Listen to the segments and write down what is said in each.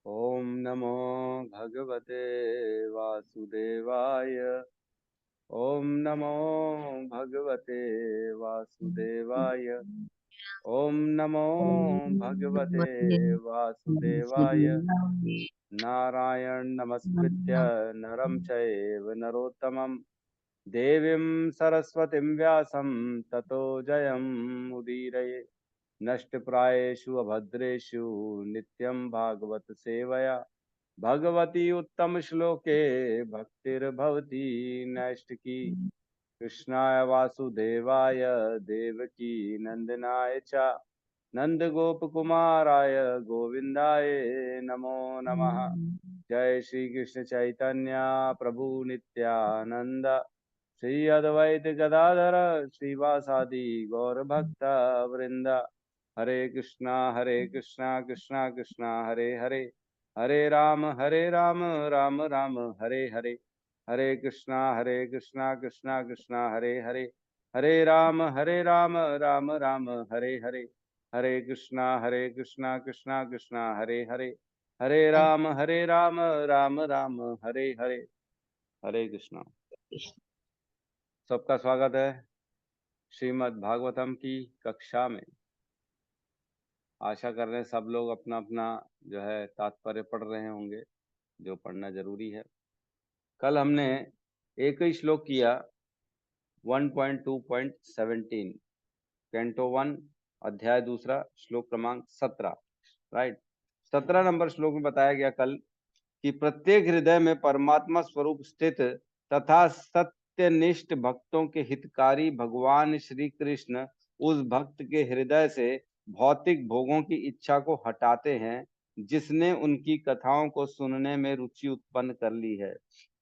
ओम नमो भगवते वासुदेवाय। ओम नमो भगवते वासुदेवाय। ओम नमो भगवते वासुदेवाय। नारायण नमस्कृत्य नरं चैव नरोत्तमं देवीं सरस्वतीं व्यासं ततो जयमुदीरये। नष्टप्रायेषु अभद्रेषु नित्यं भागवत सेवया भगवती उत्तम श्लोके भक्तिर्भवती नैष्टिकी। कृष्णाय वासुदेवाय देवकी नंदनाय च नंदगोपकुमाराय गोविंदाय नमो नमः। जय श्री कृष्ण चैतन्य प्रभु नित्यानंद श्री अद्वैत गदाधर श्रीवासादि गौर भक्त वृंद। हरे कृष्णा कृष्णा कृष्णा हरे हरे, हरे राम राम राम हरे हरे। हरे कृष्णा कृष्णा कृष्णा हरे हरे, हरे राम राम राम हरे हरे। हरे कृष्णा कृष्णा कृष्णा हरे हरे, हरे राम राम राम हरे हरे। हरे कृष्णा। सबका स्वागत है श्रीमद् भागवतम की कक्षा में। आशा कर रहे हैं सब लोग अपना अपना जो है तात्पर्य पढ़ रहे होंगे, जो पढ़ना जरूरी है। कल हमने एक ही श्लोक किया 1.2.17 कैंटो 1 अध्याय दूसरा श्लोक क्रमांक 17। राइट। 17 नंबर श्लोक में बताया गया कल कि प्रत्येक हृदय में परमात्मा स्वरूप स्थित तथा सत्यनिष्ठ भक्तों के हितकारी भगवान श्री कृष्ण उस भक्त के हृदय से भौतिक भोगों की इच्छा को हटाते हैं जिसने उनकी कथाओं को सुनने में रुचि उत्पन्न कर ली है,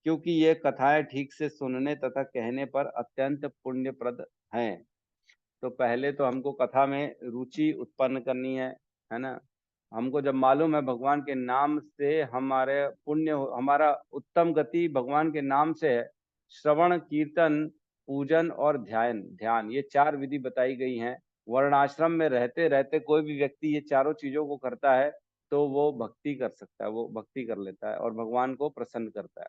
क्योंकि ये कथाएं ठीक से सुनने तथा कहने पर अत्यंत पुण्यप्रद हैं। तो पहले तो हमको कथा में रुचि उत्पन्न करनी है ना। हमको जब मालूम है भगवान के नाम से हमारे पुण्य, हमारा उत्तम गति भगवान के नाम से है। श्रवण कीर्तन पूजन और ध्यान ध्यान ये चार विधि बताई गई हैं। वर्णाश्रम में रहते रहते कोई भी व्यक्ति ये चारों चीजों को करता है तो वो भक्ति कर सकता है, वो भक्ति कर लेता है और भगवान को प्रसन्न करता है।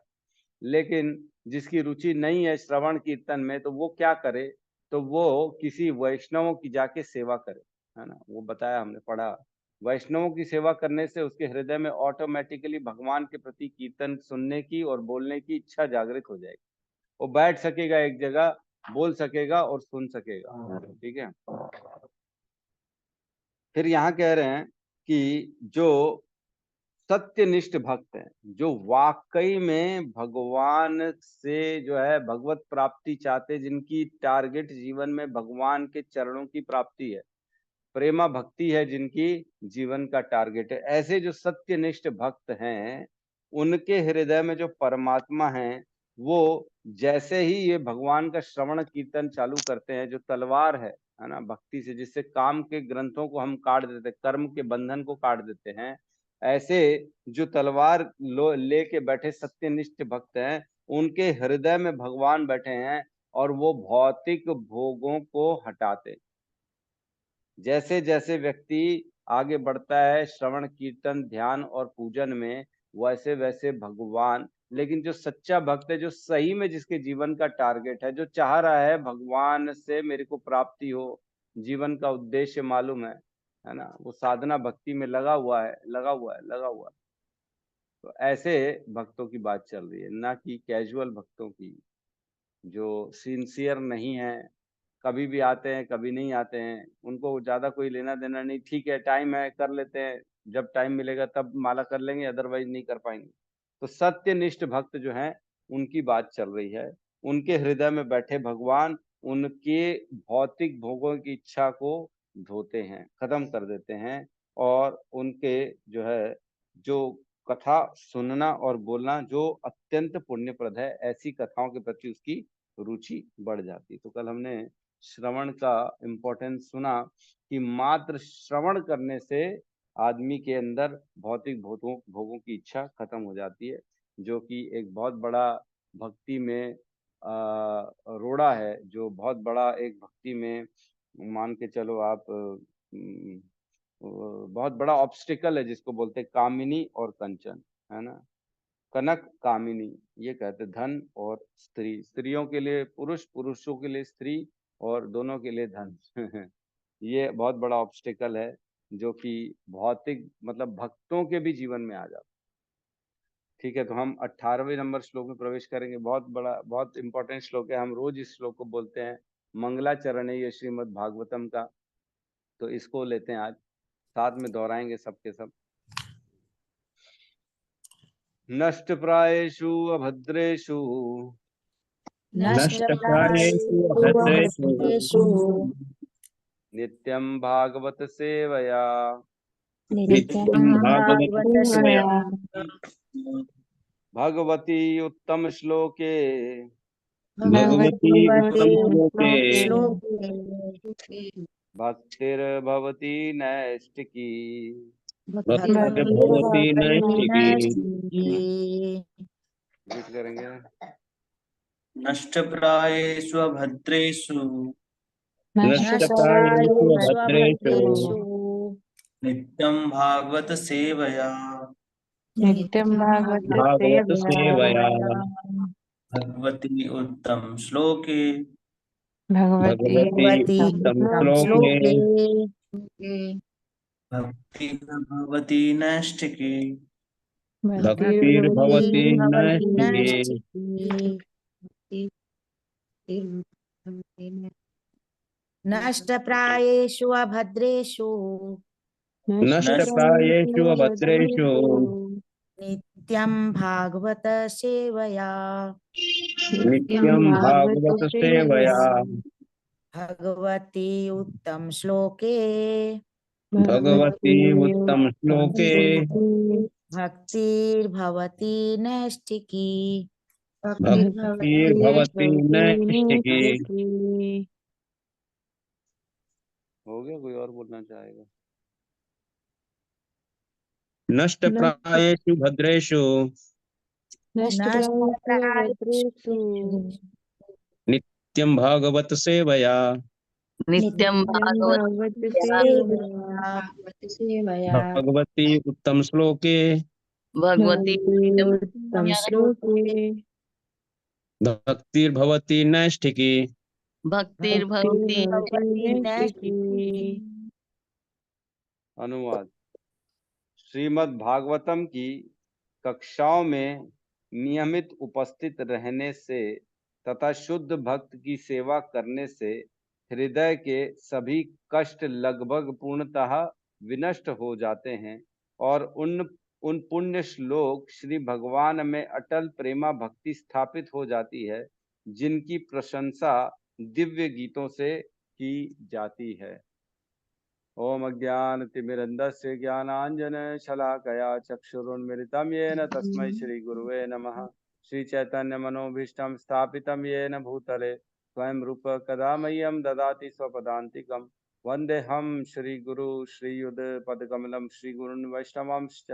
लेकिन जिसकी रुचि नहीं है श्रवण कीर्तन में तो वो क्या करे, तो वो किसी वैष्णवों की जाके सेवा करे, है ना। वो बताया, हमने पढ़ा, वैष्णवों की सेवा करने से उसके हृदय में ऑटोमेटिकली भगवान के प्रति कीर्तन सुनने की और बोलने की इच्छा जागृत हो जाएगी। वो बैठ सकेगा एक जगह, बोल सकेगा और सुन सकेगा। ठीक है। फिर यहाँ कह रहे हैं कि जो सत्यनिष्ठ भक्त हैं, जो वाकई में भगवान से जो है भगवत प्राप्ति चाहते, जिनकी टारगेट जीवन में भगवान के चरणों की प्राप्ति है, प्रेमा भक्ति है जिनकी जीवन का टारगेट है, ऐसे जो सत्यनिष्ठ भक्त हैं उनके हृदय में जो परमात्मा है वो जैसे ही ये भगवान का श्रवण कीर्तन चालू करते हैं, जो तलवार है ना भक्ति से, जिससे काम के ग्रंथों को हम काट देते हैं, कर्म के बंधन को काट देते हैं, ऐसे जो तलवार लेके बैठे सत्यनिष्ठ भक्त हैं उनके हृदय में भगवान बैठे हैं और वो भौतिक भोगों को हटाते। जैसे जैसे व्यक्ति आगे बढ़ता है श्रवण कीर्तन ध्यान और पूजन में, वैसे वैसे भगवान, लेकिन जो सच्चा भक्त है, जो सही में जिसके जीवन का टारगेट है, जो चाह रहा है भगवान से मेरे को प्राप्ति हो, जीवन का उद्देश्य मालूम है ना, वो साधना भक्ति में लगा हुआ है, लगा हुआ है, लगा हुआ है। तो ऐसे भक्तों की बात चल रही है, ना कि कैजुअल भक्तों की, जो सिंसियर नहीं है, कभी भी आते हैं कभी नहीं आते हैं, उनको ज्यादा कोई लेना देना नहीं, ठीक है टाइम है कर लेते हैं, जब टाइम मिलेगा तब माला कर लेंगे, अदरवाइज नहीं कर पाएंगे। तो सत्यनिष्ठ भक्त जो हैं उनकी बात चल रही है। उनके हृदय में बैठे भगवान उनके भौतिक भोगों की इच्छा को धोते हैं, खत्म कर देते हैं, और उनके जो है जो कथा सुनना और बोलना जो अत्यंत पुण्यप्रद है, ऐसी कथाओं के प्रति उसकी रुचि बढ़ जाती। तो कल हमने श्रवण का इम्पोर्टेंस सुना कि मात्र श्रवण करने से आदमी के अंदर भौतिक भोगों भोगों की इच्छा खत्म हो जाती है, जो कि एक बहुत बड़ा भक्ति में रोड़ा है, जो बहुत बड़ा एक भक्ति में मान के चलो आप बहुत बड़ा ऑब्स्टिकल है जिसको बोलते हैं कामिनी और कंचन, है ना। कनक कामिनी, ये कहते हैं धन और स्त्री, स्त्रियों के लिए पुरुष, पुरुषों के लिए स्त्री, और दोनों के लिए धन। ये बहुत बड़ा ऑब्स्टिकल है जो कि भौतिक मतलब भक्तों के भी जीवन में आ जाता है। ठीक है, तो हम 18वें नंबर श्लोक में प्रवेश करेंगे। बहुत बड़ा, बहुत इंपॉर्टेंट श्लोक है, हम रोज इस श्लोक को बोलते हैं, मंगलाचरण है ये श्रीमद् भागवतम का, तो इसको लेते हैं आज, साथ में दोहराएंगे सबके सब। नष्ट प्रायेषु अभद्रेषु नष्टप्रायेषु अभद्रेषु नित्यं भागवत सेवया नित्यं भागवत सेवया भगवती उत्तम श्लोके भगवती उत्तम श्लोके भक्तिर्भवती नैष्टिकी। भक्तिर्भवति नैष्ठिकी। रिपीट करेंगे। नष्टप्रायेषु अभद्रेषु नष्टप्रायेषु अभद्रेषु नित्यं भागवत सेवया नित्यं भागवत सेवया भगवती उत्तम श्लोके भगवती उत्तम श्लोके भक्तिर्भवति नैष्ठिकी। भक्तिर्भवति नैष्ठिकी। नष्टप्रायेषु अभद्रेषु नष्टप्रायेषु अभद्रेषु नित्यं भागवत सेवया नित्यं भागवत सेवया भगवती उत्तम श्लोके भगवती उत्तम श्लोके भक्तिर्भवति नैष्ठिकी। भक्तिर्भवति नैष्ठिकी। हो गया, कोई और बोलना चाहेगा? नष्टप्रायेषु भद्रेषु नित्यं भागवत सेवया नित्यं भागवत सेवया भगवती उत्तम श्लोके भगवती उत्तम श्लोके भक्तिर्भवति नैष्ठिकी। भक्तिर्भवति अनुवाद। श्रीमद् भागवतम की कक्षाओं में नियमित उपस्थित रहने से तथा शुद्ध भक्त की सेवा करने से हृदय के सभी कष्ट लगभग पूर्णतः विनष्ट हो जाते हैं और उन पुण्य श्लोक श्री भगवान में अटल प्रेमा भक्ति स्थापित हो जाती है, जिनकी प्रशंसा दिव्य गीतों से की जाती है। ओम अज्ञानतिमिरन्धस्य ज्ञानाञ्जनशलाकया चक्षुरुन्मिलितं येन तस्मै श्रीगुरुवे नमः। श्रीचैतन्यमनोभीष्टं स्थापितं येन भूतले स्वयं रूप कदा मह्यं ददाति स्वपदान्तिकं। वन्देऽहं श्रीगुरु श्रीयुतपदकमलं श्रीगुरून् वैष्णवांश्च।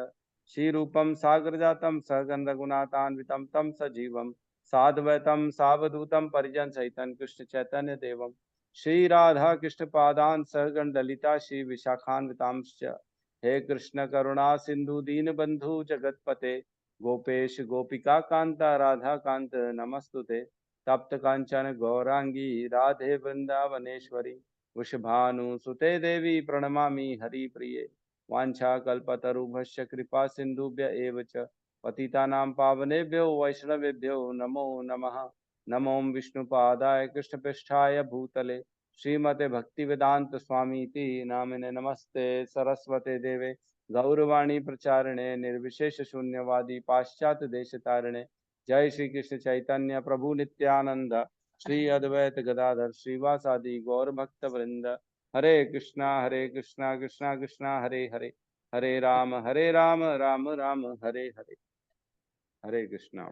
श्रीरूपं सागरजातं सहगन्धगुणान्वितं तं सजीवं साद्वैतं सावधूतं परिजनसहितं कृष्णचैतन्यदेवं श्री राधा कृष्ण पादान सहगण ललिता श्री विशाखान्वितांश्च। हे कृष्ण करुणा सिंधु दीन बंधु जगतपते गोपेश गोपिका कांता राधा कांत नमस्तुते। तप्त कांचन गौरांगी राधे वृंदावनेश्वरी वृषभानुसुते देवी प्रणमामि हरिप्रिये। वाञ्छाकल्पतरुभ्यश्च कृपा सिन्धुभ्य एव च पतितानां पावनेभ्यो वैष्णवेभ्यो नमो नमः। नमो विष्णुपादाय कृष्णपृष्ठाय भूतले श्रीमते भक्तिवेदांत स्वामी नामिने नमस्ते सरस्वते देवे गौरवाणी प्रचारिणे निर्विशेष शून्यवादी पाश्चात्य देश तारिणे। जय श्री कृष्ण चैतन्य प्रभु नित्यानंद श्री अद्वैत गदाधर श्रीवासादि गौर भक्त वृंद। हरे कृष्णा कृष्णा कृष्णा हरे हरे, हरे राम राम राम हरे हरे, हरे कृष्णा।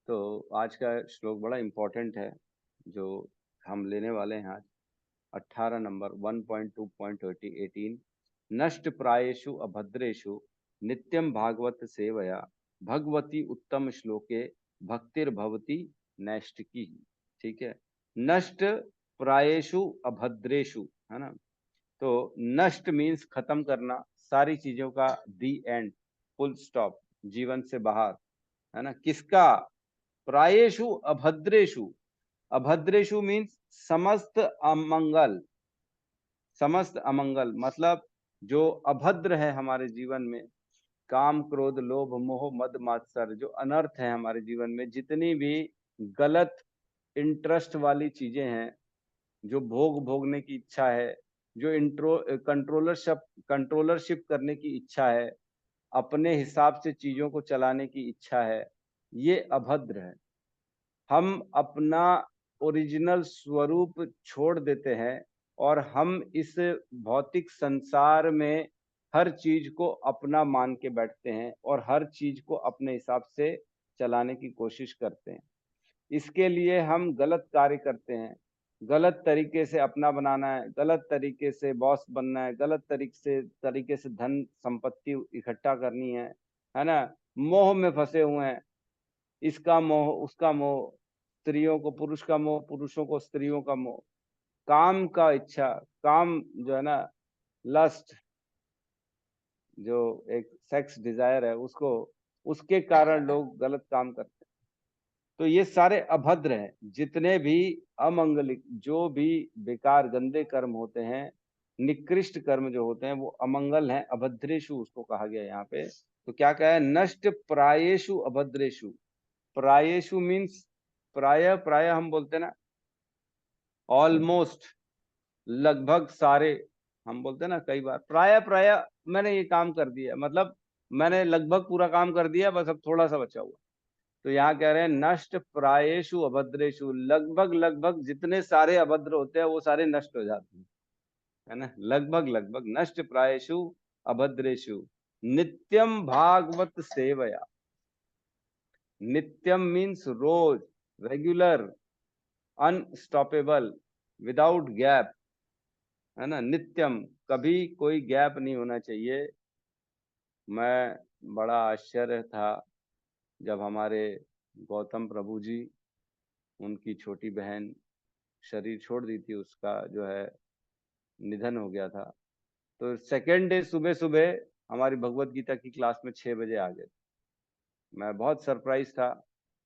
तो आज का श्लोक बड़ा इम्पोर्टेंट है जो हम लेने वाले हैं आज, 18 नंबर 1.2.18। नष्ट प्रायेषु अभद्रेषु नित्यं भागवत सेवया भगवती उत्तम श्लोके भक्तिर्भवती नैष्ठिकी। ठीक है, नष्ट प्रायेषु अभद्रेषु, है ना। तो नष्ट मीन्स खत्म करना, सारी चीजों का दी एंड, फुल स्टॉप, जीवन से बाहर, है ना। किसका? प्रायेषु अभद्रेषु। अभद्रेषु मीन्स समस्त अमंगल, समस्त अमंगल मतलब जो अभद्र है हमारे जीवन में, काम क्रोध लोभ मोह मद मात्सर्य, जो अनर्थ है हमारे जीवन में, जितनी भी गलत इंटरेस्ट वाली चीजें हैं, जो भोग भोगने की इच्छा है, जो कंट्रोलरशिप करने की इच्छा है, अपने हिसाब से चीजों को चलाने की इच्छा है, ये अभद्र है। हम अपना ओरिजिनल स्वरूप छोड़ देते हैं और हम इस भौतिक संसार में हर चीज को अपना मान के बैठते हैं और हर चीज को अपने हिसाब से चलाने की कोशिश करते हैं। इसके लिए हम गलत कार्य करते हैं, गलत तरीके से अपना बनाना है, गलत तरीके से बॉस बनना है, गलत तरीके से धन संपत्ति इकट्ठा करनी है ना। मोह में फंसे हुए हैं, इसका मोह उसका मोह, स्त्रियों को पुरुष का मोह, पुरुषों को स्त्रियों का मोह, काम का इच्छा, काम जो है ना, लस्ट, जो एक सेक्स डिजायर है, उसको, उसके कारण लोग गलत काम करते हैं। तो ये सारे अभद्र हैं, जितने भी अमंगलिक, जो भी बेकार गंदे कर्म होते हैं, निकृष्ट कर्म जो होते हैं, वो अमंगल हैं, अभद्रेशु उसको कहा गया यहाँ पे। तो क्या कहा है? नष्ट प्रायेषु अभद्रेशु। प्रायेषु मीन्स प्राय, प्राय हम बोलते हैं ना, ऑलमोस्ट, लगभग सारे, हम बोलते हैं ना कई बार, प्राय प्राय मैंने ये काम कर दिया, मतलब मैंने लगभग पूरा काम कर दिया, बस अब थोड़ा सा बचा हुआ। तो यहाँ कह रहे हैं नष्ट प्रायेषु अभद्रेषु, लगभग लगभग जितने सारे अभद्र होते हैं वो सारे नष्ट हो जाते हैं, है ना। लगभग लगभग नष्ट प्रायेषु अभद्रेषु नित्यम भागवत सेवया। नित्यम मीन्स रोज, रेगुलर, अनस्टॉपेबल, विदाउट गैप, है ना। नित्यम, कभी कोई गैप नहीं होना चाहिए। मैं बड़ा आश्चर्य था जब हमारे गौतम प्रभु जी, उनकी छोटी बहन शरीर छोड़ दी थी, उसका जो है निधन हो गया था। तो सेकेंड डे सुबह सुबह हमारी भगवत गीता की क्लास में 6 बजे आ गए। मैं बहुत सरप्राइज था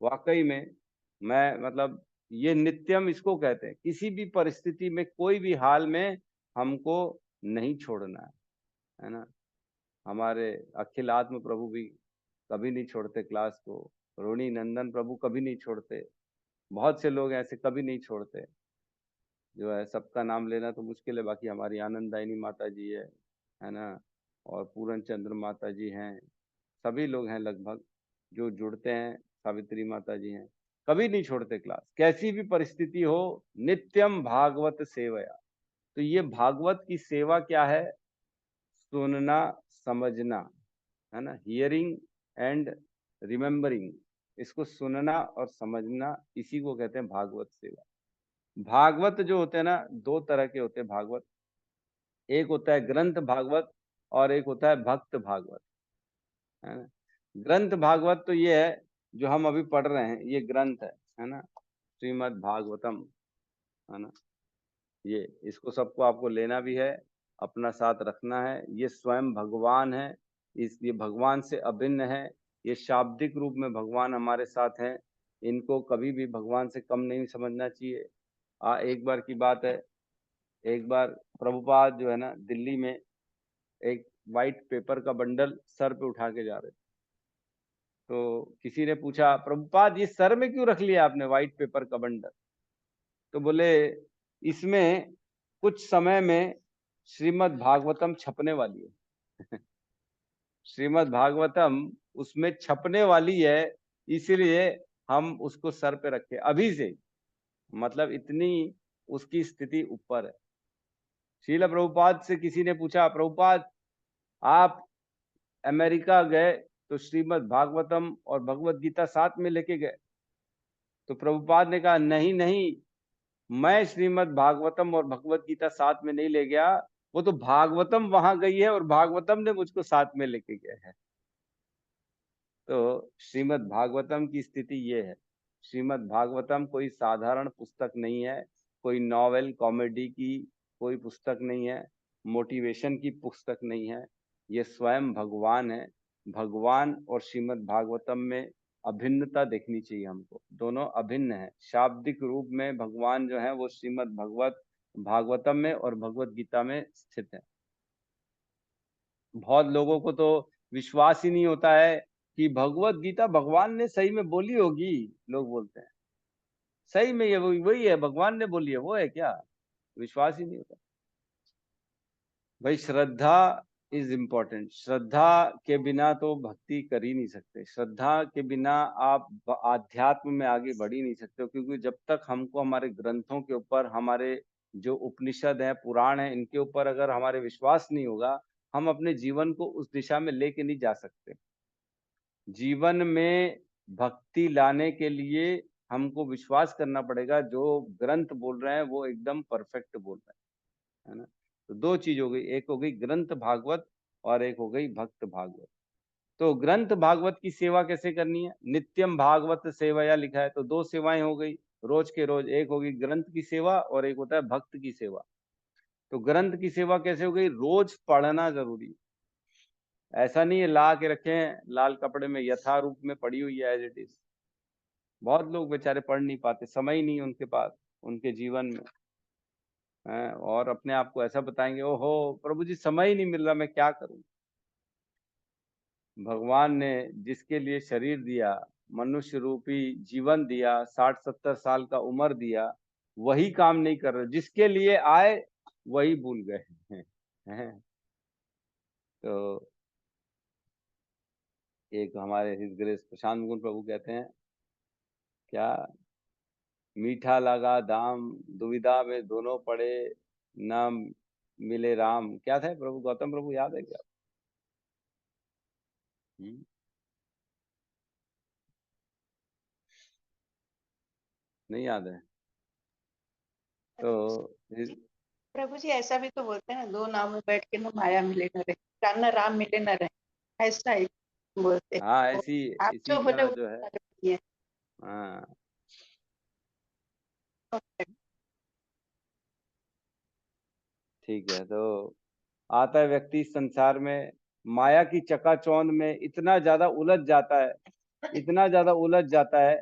वाकई में। मैं मतलब ये नित्यम इसको कहते हैं, किसी भी परिस्थिति में, कोई भी हाल में हमको नहीं छोड़ना है ना। हमारे अखिल आत्म प्रभु भी कभी नहीं छोड़ते क्लास को, रोणी नंदन प्रभु कभी नहीं छोड़ते, बहुत से लोग ऐसे कभी नहीं छोड़ते। जो है सबका नाम लेना तो मुश्किल है, बाकी हमारी आनंदायनी माता जी है ना, और पूरन चंद्र माता जी हैं, सभी लोग हैं लगभग जो जुड़ते हैं, सावित्री माता जी हैं, कभी नहीं छोड़ते क्लास, कैसी भी परिस्थिति हो, नित्यम भागवत सेवया। तो ये भागवत की सेवा क्या है? सुनना, समझना, है ना, हियरिंग एंड रिमेम्बरिंग, इसको सुनना और समझना, इसी को कहते हैं भागवत सेवा। भागवत जो होते हैं ना, 2 तरह के होते हैं भागवत। एक होता है ग्रंथ भागवत और एक होता है भक्त भागवत, है ना। ग्रंथ भागवत तो ये है जो हम अभी पढ़ रहे हैं, ये ग्रंथ है ना, श्रीमद् भागवतम, है ना। ये इसको सबको आपको लेना भी है, अपना साथ रखना है। ये स्वयं भगवान है, ये भगवान से अभिन्न है, ये शाब्दिक रूप में भगवान हमारे साथ हैं। इनको कभी भी भगवान से कम नहीं समझना चाहिए। एक बार की बात है, एक बार प्रभुपाद जो है ना, दिल्ली में एक वाइट पेपर का बंडल सर पे उठा के जा रहे थे। तो किसी ने पूछा, प्रभुपाद ये सर में क्यों रख लिया आपने वाइट पेपर का बंडल? तो बोले, इसमें कुछ समय में श्रीमद् भागवतम छपने वाली है। श्रीमद् भागवतम उसमें छपने वाली है, इसीलिए हम उसको सर पे रखे अभी से, मतलब इतनी उसकी स्थिति ऊपर है। श्रील प्रभुपाद से किसी ने पूछा, प्रभुपाद आप अमेरिका गए तो श्रीमद् भागवतम और भगवत गीता साथ में लेके गए? तो प्रभुपाद ने कहा, नहीं नहीं, मैं श्रीमद् भागवतम और भगवत गीता साथ में नहीं ले गया, वो तो भागवतम वहां गई है और भागवतम ने मुझको साथ में लेके गया है। तो श्रीमद् भागवतम की स्थिति ये है। श्रीमद् भागवतम कोई साधारण पुस्तक नहीं है, कोई नॉवेल कॉमेडी की कोई पुस्तक नहीं है। मोटिवेशन की पुस्तक नहीं है, ये स्वयं भगवान है। भगवान और श्रीमद् भागवतम में अभिन्नता देखनी चाहिए हमको, दोनों अभिन्न है। शाब्दिक रूप में भगवान जो है वो श्रीमद् भागवतम में और भगवत गीता में स्थित है। बहुत लोगों को तो विश्वास ही नहीं होता है कि भगवत गीता भगवान ने सही में बोली होगी। लोग बोलते हैं सही में ये वही है, भगवान ने बोली है, वो है क्या? विश्वास ही नहीं होता भाई। श्रद्धा इज इम्पोर्टेंट। श्रद्धा के बिना तो भक्ति कर ही नहीं सकते। श्रद्धा के बिना आप आध्यात्म में आगे बढ़ ही नहीं सकते, क्योंकि जब तक हमको हमारे ग्रंथों के ऊपर, हमारे जो उपनिषद है, पुराण है, इनके ऊपर अगर हमारे विश्वास नहीं होगा, हम अपने जीवन को उस दिशा में लेके नहीं जा सकते। जीवन में भक्ति लाने के लिए हमको विश्वास करना पड़ेगा, जो ग्रंथ बोल रहे हैं वो एकदम परफेक्ट बोल रहे हैं, है ना। तो दो चीज हो गई, एक हो गई ग्रंथ भागवत और एक हो गई भक्त भागवत। तो ग्रंथ भागवत की सेवा कैसे करनी है? नित्यम भागवत सेवया लिखा है, तो दो सेवाएं हो गई रोज के रोज। एक होगी ग्रंथ की सेवा और एक होता है भक्त की सेवा। तो ग्रंथ की सेवा कैसे हो गई? रोज पढ़ना जरूरी। ऐसा नहीं है ला के रखें लाल कपड़े में, यथारूप में पड़ी हुई है एज इट इज। बहुत लोग बेचारे पढ़ नहीं पाते, समय ही नहीं उनके पास, उनके जीवन में है, और अपने आप को ऐसा बताएंगे, ओहो प्रभु जी समय ही नहीं मिल रहा, मैं क्या करूं। भगवान ने जिसके लिए शरीर दिया, मनुष्य रूपी जीवन दिया, 60-70 साल का उम्र दिया, वही काम नहीं कर रहे। जिसके लिए आए वही भूल गए हैं। तो एक हमारे हिज ग्रेस प्रशांत मुकुंद प्रभु कहते हैं क्या, मीठा लगा दाम दुविधा में दोनों पड़े, ना मिले राम। क्या था प्रभु? गौतम प्रभु याद है क्या? नहीं याद है तो प्रभु जी ऐसा भी तो बोलते हैं ना, दो नाव में बैठ के न माया मिले न रहे, न राम मिले न रहे, ऐसा एक बोलते हैं। हाँ, ऐसी आप इसी जो बोले का वो जो है। सही है। हाँ ठीक है। तो आता है व्यक्ति संसार में, माया की चकाचौंध में इतना ज्यादा उलझ जाता है, इतना ज्यादा उलझ जाता है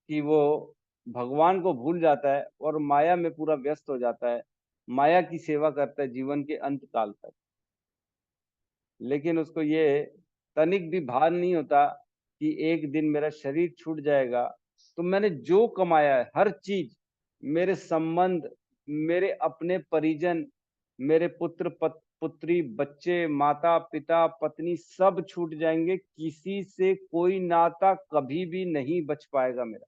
कि वो भगवान को भूल जाता है और माया में पूरा व्यस्त हो जाता है। माया की सेवा करता है जीवन के अंत काल तक, लेकिन उसको ये तनिक भी भान नहीं होता कि एक दिन मेरा शरीर छूट जाएगा, तो मैंने जो कमाया है हर चीज, मेरे संबंध, मेरे अपने परिजन, मेरे पुत्री, बच्चे, माता पिता, पत्नी, सब छूट जाएंगे। किसी से कोई नाता कभी भी नहीं बच पाएगा मेरा।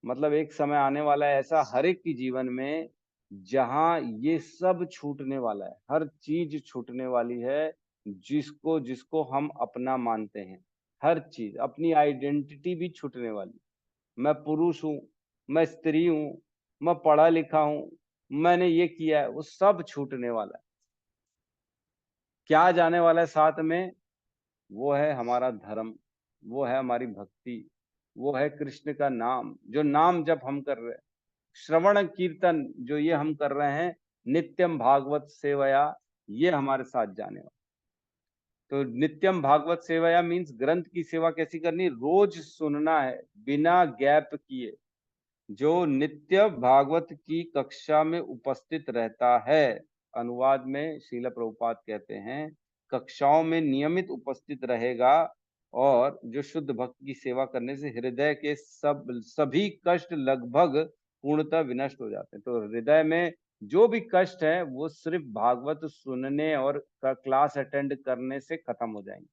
मतलब एक समय आने वाला है ऐसा हर एक की जीवन में, जहां ये सब छूटने वाला है, हर चीज छूटने वाली है, जिसको जिसको हम अपना मानते हैं। हर चीज, अपनी आइडेंटिटी भी छूटने वाली। मैं पुरुष हूँ, मैं स्त्री हूँ, मैं पढ़ा लिखा हूँ, मैंने ये किया है, वो सब छूटने वाला है। क्या जाने वाला है साथ में? वो है हमारा धर्म, वो है हमारी भक्ति, वो है कृष्ण का नाम। जो नाम जब हम कर रहे हैं, श्रवण कीर्तन जो ये हम कर रहे हैं, नित्यम भागवत सेवया, ये हमारे साथ जाने वाला। तो नित्यम भागवत सेवया मीन्स ग्रंथ की सेवा कैसी करनी? रोज सुनना है बिना गैप किए। जो नित्य भागवत की कक्षा में उपस्थित रहता है, अनुवाद में श्रील प्रभुपाद कहते हैं, कक्षाओं में नियमित उपस्थित रहेगा, और जो शुद्ध भक्त की सेवा करने से हृदय के सभी कष्ट लगभग पूर्णतः विनष्ट हो जाते हैं। तो हृदय में जो भी कष्ट है वो सिर्फ भागवत सुनने और क्लास अटेंड करने से खत्म हो जाएंगे।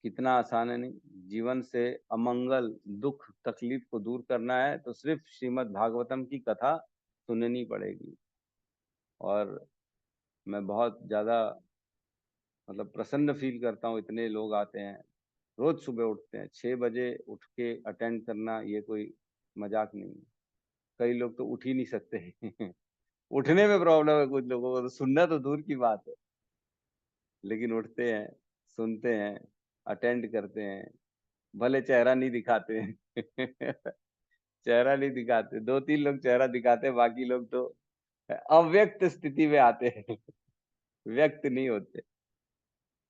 कितना आसान है नहीं? जीवन से अमंगल, दुख, तकलीफ को दूर करना है तो सिर्फ श्रीमद् भागवतम की कथा सुननी पड़ेगी। और मैं बहुत ज्यादा मतलब प्रसन्न फील करता हूँ, इतने लोग आते हैं, रोज सुबह उठते हैं 6 बजे, उठ के अटेंड करना ये कोई मजाक नहीं है। कई लोग तो उठ ही नहीं सकते उठने में प्रॉब्लम है कुछ लोगों को, तो सुनना तो दूर की बात है, लेकिन उठते हैं, सुनते हैं, अटेंड करते हैं, भले चेहरा नहीं दिखाते हैं चेहरा नहीं दिखाते, 2-3 लोग चेहरा दिखाते हैं, बाकी लोग तो अव्यक्त स्थिति में आते हैं, व्यक्त नहीं होते,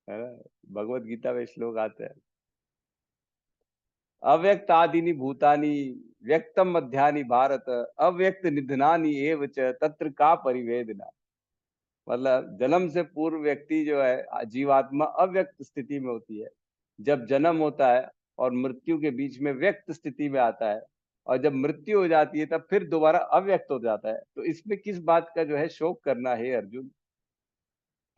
है ना। भगवत गीता में श्लोक आता है, अव्यक्त आदिनी भूतानि व्यक्तम मध्यानि भारत अव्यक्त निधनानि एव च तत्र का परिवेदना। मतलब जन्म से पूर्व व्यक्ति जो है जीवात्मा अव्यक्त स्थिति में होती है, जब जन्म होता है और मृत्यु के बीच में व्यक्त स्थिति में आता है, और जब मृत्यु हो जाती है तब फिर दोबारा अव्यक्त हो जाता है। तो इसमें किस बात का जो है शोक करना है अर्जुन?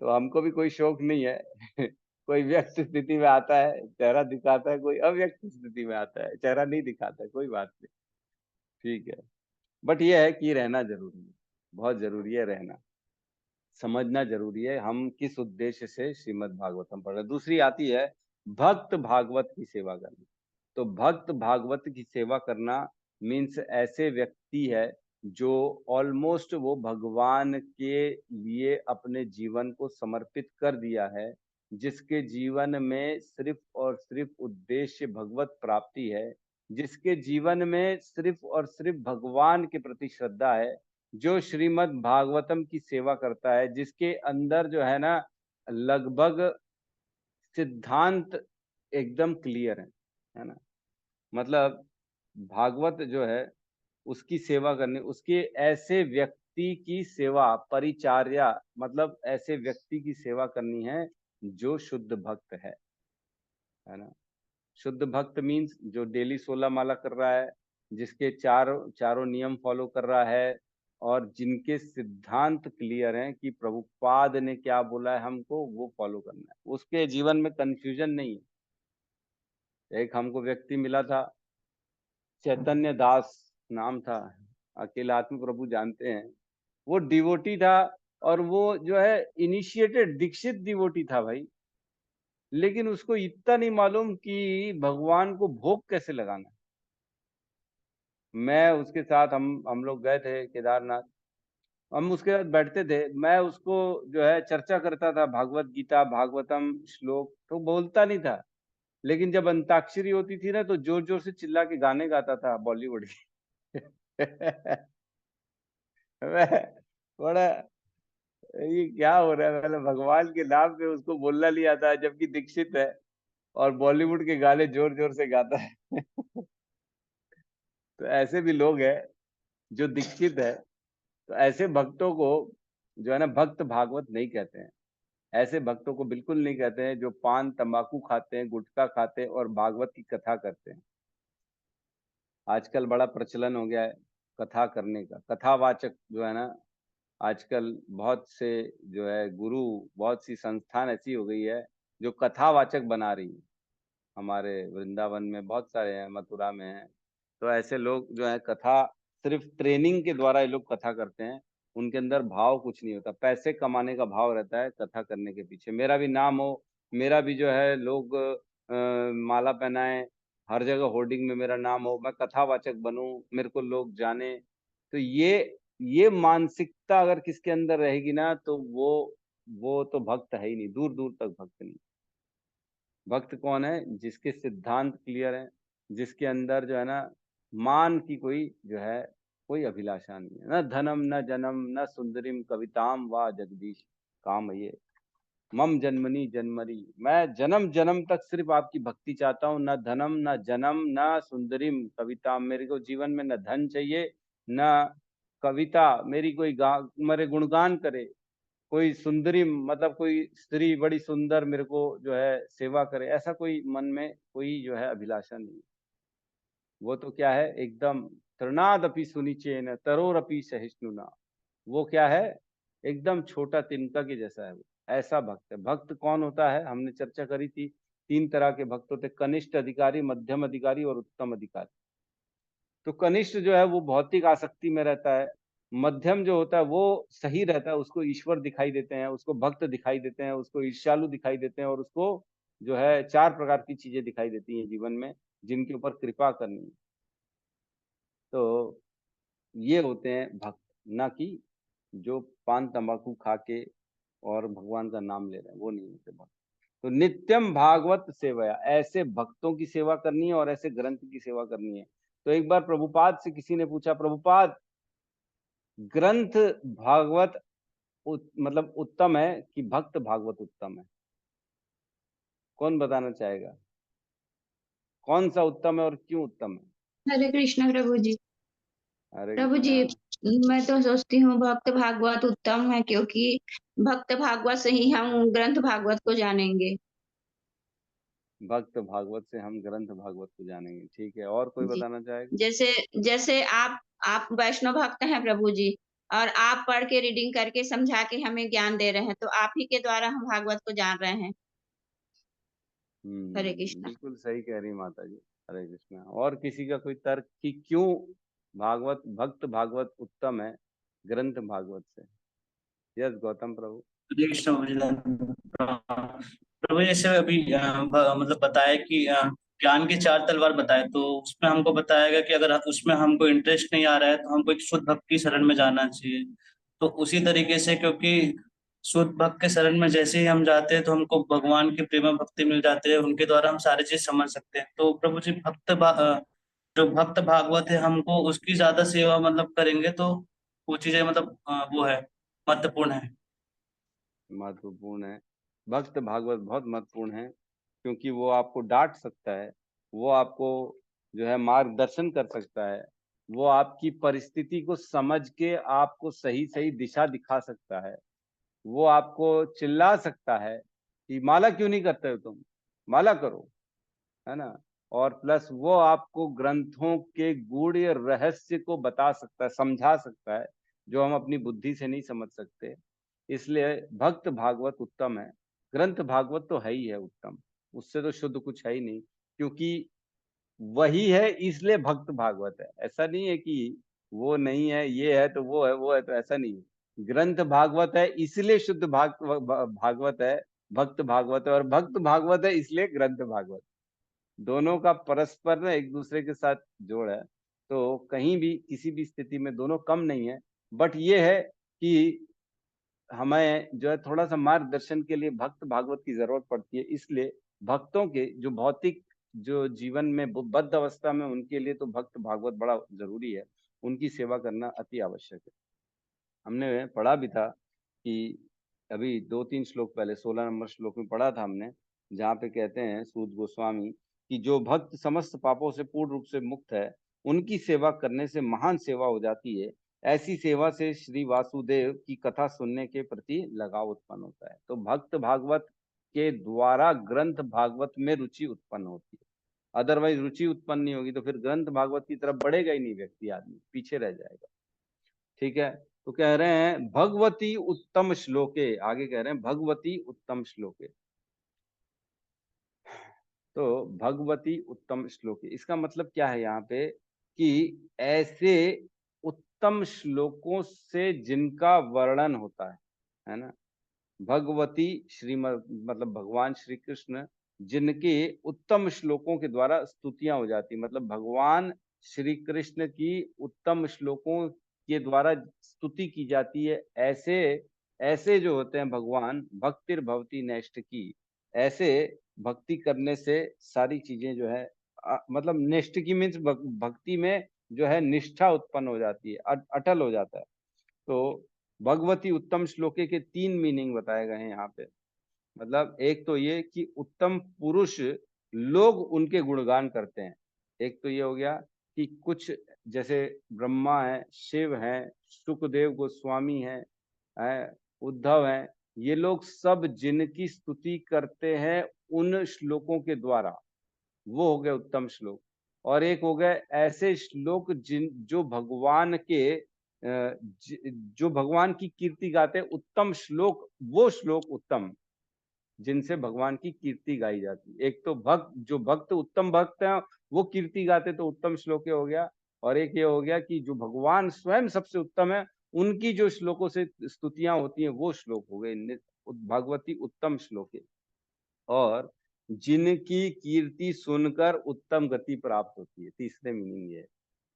तो हमको भी कोई शौक नहीं है। कोई व्यक्त स्थिति में आता है चेहरा दिखाता है, कोई अव्यक्त स्थिति में आता है चेहरा नहीं दिखाता है, कोई बात नहीं, ठीक है। बट ये है कि रहना जरूरी है, बहुत जरूरी है रहना, समझना जरूरी है हम किस उद्देश्य से श्रीमद् भागवतम पढ़ रहे हैं। दूसरी आती है भक्त भागवत की सेवा करना। तो भक्त भागवत की सेवा करना मीन्स ऐसे व्यक्ति है जो ऑलमोस्ट वो भगवान के लिए अपने जीवन को समर्पित कर दिया है, जिसके जीवन में सिर्फ और सिर्फ उद्देश्य भगवत प्राप्ति है, जिसके जीवन में सिर्फ और सिर्फ भगवान के प्रति श्रद्धा है, जो श्रीमद् भागवतम की सेवा करता है, जिसके अंदर जो है ना लगभग सिद्धांत एकदम क्लियर है ना। मतलब भागवत जो है उसकी सेवा करने, उसके ऐसे व्यक्ति की सेवा परिचार्या, मतलब ऐसे व्यक्ति की सेवा करनी है जो शुद्ध भक्त है ना। शुद्ध भक्त मीन्स जो डेली 16 माला कर रहा है, जिसके चारों नियम फॉलो कर रहा है, और जिनके सिद्धांत क्लियर हैं कि प्रभुपाद ने क्या बोला है हमको वो फॉलो करना है, उसके जीवन में कंफ्यूजन नहीं है। एक हमको व्यक्ति मिला था, चैतन्य दास नाम था, अकेला आत्म प्रभु जानते हैं। वो डिवोटी था, और वो जो है इनिशिएटेड दीक्षित डिवोटी था भाई, लेकिन उसको इतना नहीं मालूम कि भगवान को भोग कैसे लगाना। मैं उसके साथ हम लोग गए थे केदारनाथ, हम उसके साथ बैठते थे, मैं उसको जो है चर्चा करता था भागवत गीता भागवतम श्लोक, तो बोलता नहीं था, लेकिन जब अंताक्षरी होती थी ना तो जोर जोर से चिल्ला के गाने गाता था बॉलीवुड के। मैं बड़ा, ये क्या हो रहा है, मतलब भगवान के नाम पे उसको बोलना नहीं आता है जबकि दीक्षित है, और बॉलीवुड के गाने जोर जोर से गाता है। तो ऐसे भी लोग हैं जो दीक्षित है, तो ऐसे भक्तों को जो है ना भक्त भागवत नहीं कहते हैं। ऐसे भक्तों को बिल्कुल नहीं कहते हैं जो पान तंबाकू खाते हैं, गुटखा खाते हैं और भागवत की कथा करते हैं। आजकल बड़ा प्रचलन हो गया है कथा करने का, कथावाचक जो है ना, आजकल बहुत से जो है गुरु, बहुत सी संस्थान ऐसी हो गई है जो कथावाचक बना रही है। हमारे वृंदावन में बहुत सारे हैं, मथुरा में हैं। तो ऐसे लोग जो है कथा सिर्फ ट्रेनिंग के द्वारा ये लोग कथा करते हैं, उनके अंदर भाव कुछ नहीं होता, पैसे कमाने का भाव रहता है कथा करने के पीछे। मेरा भी नाम हो, मेरा भी जो है लोग माला पहनाए, हर जगह होर्डिंग में मेरा नाम हो, मैं कथावाचक बनूं, मेरे को लोग जाने। तो ये मानसिकता अगर किसके अंदर रहेगी ना तो वो तो भक्त है ही नहीं, दूर दूर तक भक्त नहीं। भक्त कौन है? जिसके सिद्धांत क्लियर है, जिसके अंदर जो है ना मान की कोई जो है कोई अभिलाषा नहीं है, न धनम न जन्म न सुंदरीम कविताम वा जगदीश काम ये मम जन्मनी जन्मरी। मैं जन्म जन्म तक सिर्फ आपकी भक्ति चाहता हूँ, न धनम न जन्म न सुंदरीम कविता। मेरे को जीवन में न धन चाहिए न कविता, मेरी कोई मेरे गुणगान करे, कोई सुंदरी मतलब कोई स्त्री बड़ी सुंदर मेरे को जो है सेवा करे, ऐसा कोई मन में कोई जो है अभिलाषा नहीं। वो तो क्या है एकदम तृणादपि सुनिचेन तरोरपि सहिष्णुना, वो क्या है एकदम छोटा तिनका के जैसा है वो, ऐसा भक्त है। भक्त कौन होता है हमने चर्चा करी थी, 3 तरह के भक्त होते, कनिष्ठ अधिकारी, मध्यम अधिकारी और उत्तम अधिकारी। तो कनिष्ठ जो है वो भौतिक आसक्ति में रहता है, मध्यम जो होता है वो सही रहता है, उसको ईश्वर दिखाई देते हैं, उसको भक्त दिखाई देते हैं, उसको ईर्ष्यालु दिखाई देते हैं, और उसको जो है 4 प्रकार की चीजें दिखाई देती हैं जीवन में जिनके ऊपर कृपा करनी है। तो ये होते हैं भक्त, ना कि जो पान तंबाकू खा के और भगवान का नाम ले रहे हैं, वो नहीं होते भक्त। तो नित्यम भागवत सेवया, ऐसे भक्तों की सेवा करनी है और ऐसे ग्रंथ की सेवा करनी है। तो एक बार प्रभुपाद से किसी ने पूछा, प्रभुपाद ग्रंथ भागवत मतलब उत्तम है कि भक्त भागवत उत्तम है? कौन बताना चाहेगा? कौन सा उत्तम है और क्यों उत्तम है? हरे कृष्ण प्रभु जी। अरे प्रभु जी, कृष्णा। मैं तो सोचती हूँ भक्त भागवत उत्तम है, क्योंकि भक्त भागवत से ही हम ग्रंथ भागवत को जानेंगे। भक्त भागवत से हम ग्रंथ भागवत को जानेंगे, ठीक है। और कोई जी। बताना चाहेगा? जैसे जैसे आप वैष्णव भक्त हैं प्रभु जी, और आप पढ़ के रीडिंग करके समझा के हमें ज्ञान दे रहे हैं, तो आप ही के द्वारा हम भागवत को जान रहे हैं। हरे कृष्णा। बिल्कुल सही कह रही माता जी। हरे कृष्णा। और किसी का कोई तर्क कि क्यों भागवत भक्त भागवत उत्तम है ग्रंथ भागवत से? यस गौतम प्रभु। कृष्ण प्रभु जैसे अभी मतलब बताया कि ज्ञान की चार तलवार बताए, तो उसमें हमको बताया गया कि अगर उसमें हमको इंटरेस्ट नहीं आ रहा है तो हमको एक शुद्ध भक्त की शरण में जाना चाहिए। तो उसी तरीके से, क्योंकि शुद्ध भक्त के शरण में जैसे ही हम जाते हैं तो हमको भगवान की प्रेम भक्ति मिल जाते हैं, उनके द्वारा हम सारी चीज समझ सकते हैं। तो प्रभु जी जो भक्त भागवत है, हमको उसकी ज्यादा सेवा मतलब करेंगे तो वो चीजें मतलब वो है, महत्वपूर्ण है। महत्वपूर्ण है। भक्त भागवत बहुत महत्वपूर्ण है, क्योंकि वो आपको डांट सकता है, वो आपको जो है मार्गदर्शन कर सकता है, वो आपकी परिस्थिति को समझ के आपको सही सही दिशा दिखा सकता है, वो आपको चिल्ला सकता है कि माला क्यों नहीं करते हो तुम, माला करो, है ना। और प्लस वो आपको ग्रंथों के गूढ़ रहस्य को बता सकता है, समझा सकता है, जो हम अपनी बुद्धि से नहीं समझ सकते। इसलिए भक्त भागवत उत्तम है। ग्रंथ भागवत तो है ही है उत्तम, उससे तो शुद्ध कुछ है ही नहीं, क्योंकि वही है इसलिए भक्त भागवत है। ऐसा नहीं है कि वो नहीं है, ये है तो वो है, वो है तो ऐसा नहीं है। ग्रंथ भागवत है इसलिए शुद्ध भागवत है, भक्त भागवत है, और भक्त भागवत है इसलिए ग्रंथ भागवत। दोनों का परस्पर ना एक दूसरे के साथ जोड़ है। तो कहीं भी किसी भी स्थिति में दोनों कम नहीं है। बट ये है कि हमें जो है थोड़ा सा मार्गदर्शन के लिए भक्त भागवत की जरूरत पड़ती है। इसलिए भक्तों के जो भौतिक जो जीवन में बद्ध अवस्था में, उनके लिए तो भक्त भागवत बड़ा जरूरी है, उनकी सेवा करना अति आवश्यक है। हमने पढ़ा भी था कि अभी 2-3 श्लोक पहले 16 नंबर श्लोक में पढ़ा था हमने, जहाँ पे कहते हैं सूत गोस्वामी कि जो भक्त समस्त पापों से पूर्ण रूप से मुक्त है, उनकी सेवा करने से महान सेवा हो जाती है। ऐसी सेवा से श्री वासुदेव की कथा सुनने के प्रति लगाव उत्पन्न होता है। तो भक्त भागवत के द्वारा ग्रंथ भागवत में रुचि उत्पन्न होती है। अदरवाइज रुचि उत्पन्न नहीं होगी तो फिर ग्रंथ भागवत की तरफ बढ़ेगा ही नहीं व्यक्ति, आदमी पीछे रह जाएगा। ठीक है। तो कह रहे हैं भगवती उत्तम श्लोके, आगे कह रहे हैं भगवती उत्तम श्लोके। तो भगवती उत्तम श्लोके इसका मतलब क्या है यहाँ पे, कि ऐसे उत्तम श्लोकों से जिनका वर्णन होता है ना। भगवती श्रीमद मतलब भगवान श्री कृष्ण, जिनके उत्तम श्लोकों के द्वारा स्तुतियां हो जाती, मतलब भगवान श्री कृष्ण की उत्तम श्लोकों के द्वारा स्तुति की जाती है। ऐसे ऐसे जो होते हैं भगवान, भक्तिर भवती नैष्ठ की, ऐसे भक्ति करने से सारी चीजें जो है मतलब निष्ठ की मीन्स भक्ति में जो है निष्ठा उत्पन्न हो जाती है, अटल हो जाता है। तो भगवती उत्तम श्लोके के 3 मीनिंग बताए गए हैं यहाँ पे। मतलब एक तो ये कि उत्तम पुरुष लोग उनके गुणगान करते हैं। एक तो ये हो गया कि कुछ जैसे ब्रह्मा है, शिव है, सुखदेव गोस्वामी है, उद्धव है, ये लोग सब जिनकी स्तुति करते हैं उन श्लोकों के द्वारा, वो हो गए उत्तम श्लोक। और एक हो गए ऐसे श्लोक जो भगवान के जो भगवान की कीर्ति गाते हैं, उत्तम श्लोक, वो श्लोक उत्तम जिनसे भगवान की कीर्ति गाई जाती है। एक तो भक्त, जो भक्त उत्तम भक्त हैं वो कीर्ति गाते तो उत्तम श्लोक हो गया। और एक ये हो गया कि जो भगवान स्वयं सबसे उत्तम है, उनकी जो श्लोकों से स्तुतियां होती हैं वो श्लोक हो गए भगवती उत्तम श्लोक। और जिनकी कीर्ति सुनकर उत्तम गति प्राप्त होती है। तीसरे मीनिंग ये है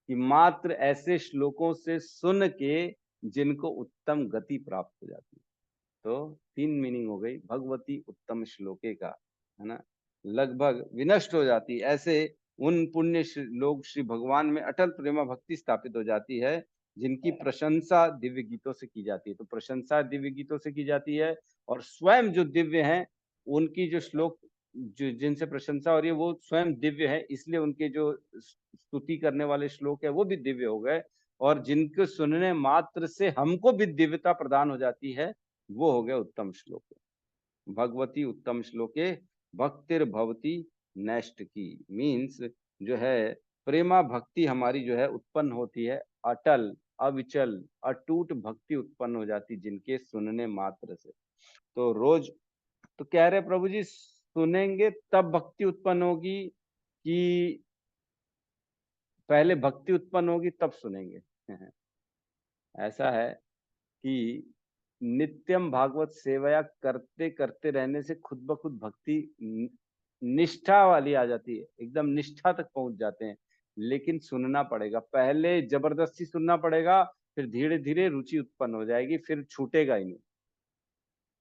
कि मात्र ऐसे श्लोकों से सुन के जिनको उत्तम गति प्राप्त हो जाती है। तो 3 मीनिंग हो गई भगवती उत्तम श्लोके का, है ना। लगभग विनष्ट हो जाती है, ऐसे उन पुण्य लोग श्री भगवान में अटल प्रेमा भक्ति स्थापित हो जाती है जिनकी प्रशंसा दिव्य गीतों से की जाती है। तो प्रशंसा दिव्य गीतों से की जाती है और स्वयं जो दिव्य हैं उनकी जो श्लोक जो जिनसे प्रशंसा हो रही है वो स्वयं दिव्य है, इसलिए उनके जो स्तुति करने वाले श्लोक है वो भी दिव्य हो गए और जिनको सुनने मात्र से हमको भी दिव्यता प्रदान हो जाती है वो हो गए उत्तम श्लोक। भगवती उत्तम श्लोके भक्तिर भवती नैष्ट की मीन्स जो है प्रेमा भक्ति हमारी जो है उत्पन्न होती है, अटल अविचल अटूट भक्ति उत्पन्न हो जाती जिनके सुनने मात्र से। तो रोज तो कह रहे प्रभु जी सुनेंगे तब भक्ति उत्पन्न होगी कि पहले भक्ति उत्पन्न होगी तब सुनेंगे? ऐसा है कि नित्यम भागवत सेवया करते करते रहने से खुद ब खुद भक्ति निष्ठा वाली आ जाती है, एकदम निष्ठा तक पहुंच जाते हैं। लेकिन सुनना पड़ेगा, पहले जबरदस्ती सुनना पड़ेगा, फिर धीरे धीरे रुचि उत्पन्न हो जाएगी, फिर छूटेगा ही नहीं।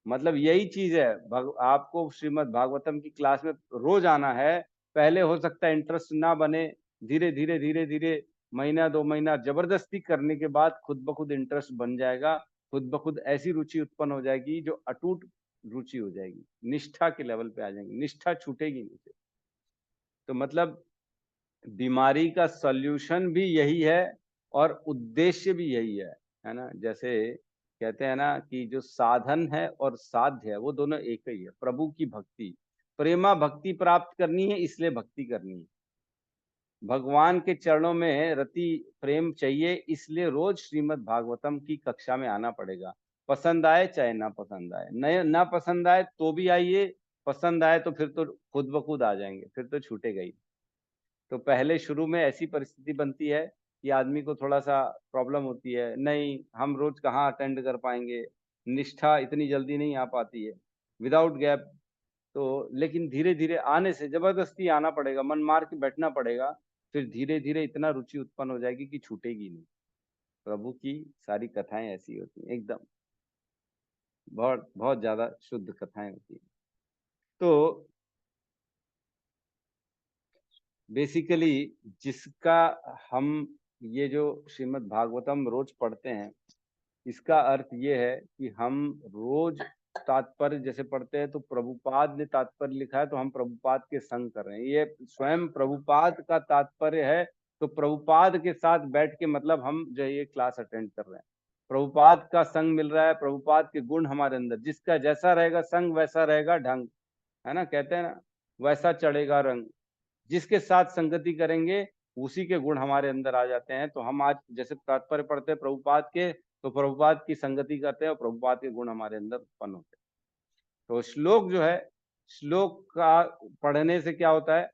मतलब यही चीज है, आपको श्रीमद् भागवतम की क्लास में रोज आना है। पहले हो सकता है इंटरेस्ट ना बने, धीरे धीरे महीना 2 महीना जबरदस्ती करने के बाद खुद ब खुद इंटरेस्ट बन जाएगा, खुद ब खुद ऐसी रुचि उत्पन्न हो जाएगी जो अटूट रुचि हो जाएगी, निष्ठा के लेवल पे आ जाएंगे, निष्ठा छूटेगी नहीं। तो मतलब बीमारी का सॉल्यूशन भी यही है और उद्देश्य भी यही है ना। जैसे कहते हैं ना कि जो साधन है और साध्य है वो दोनों एक ही है। प्रभु की भक्ति, प्रेमा भक्ति प्राप्त करनी है इसलिए भक्ति करनी है, भगवान के चरणों में रति प्रेम चाहिए इसलिए रोज श्रीमद् भागवतम की कक्षा में आना पड़ेगा। पसंद आए चाहे ना पसंद आए, नए ना पसंद आए तो भी आइए, पसंद आए तो फिर तो खुद ब खुद आ जाएंगे, फिर तो छूटेगा ही। तो पहले शुरू में ऐसी परिस्थिति बनती है कि आदमी को थोड़ा सा प्रॉब्लम होती है, नहीं हम रोज कहाँ अटेंड कर पाएंगे, निष्ठा इतनी जल्दी नहीं आ पाती है विदाउट गैप। तो लेकिन धीरे धीरे आने से जबरदस्ती आना पड़ेगा, मन मार के बैठना पड़ेगा, फिर धीरे धीरे इतना रुचि उत्पन्न हो जाएगी कि छूटेगी नहीं। प्रभु की सारी कथाएं ऐसी होती हैं, एकदम बहुत बहुत ज्यादा शुद्ध कथाएं होती हैं। तो बेसिकली जिसका हम ये जो श्रीमद् भागवतम रोज पढ़ते हैं इसका अर्थ ये है कि हम रोज तात्पर्य जैसे पढ़ते हैं तो प्रभुपाद ने तात्पर्य लिखा है तो हम प्रभुपाद के संग कर रहे हैं, ये स्वयं प्रभुपाद का तात्पर्य है। तो प्रभुपाद के साथ बैठ के मतलब हम जो ये क्लास अटेंड कर रहे हैं, प्रभुपाद का संग मिल रहा है, प्रभुपाद के गुण हमारे अंदर, जिसका जैसा रहेगा संग वैसा रहेगा ढंग, है ना, कहते हैं ना वैसा चढ़ेगा रंग। जिसके साथ संगति करेंगे उसी के गुण हमारे अंदर आ जाते हैं। तो हम आज जैसे तात्पर्य पढ़ते हैं प्रभुपाद के तो प्रभुपाद की संगति करते हैं और प्रभुपाद के गुण हमारे अंदर उत्पन्न होते हैं। तो श्लोक जो है, श्लोक का पढ़ने से क्या होता है,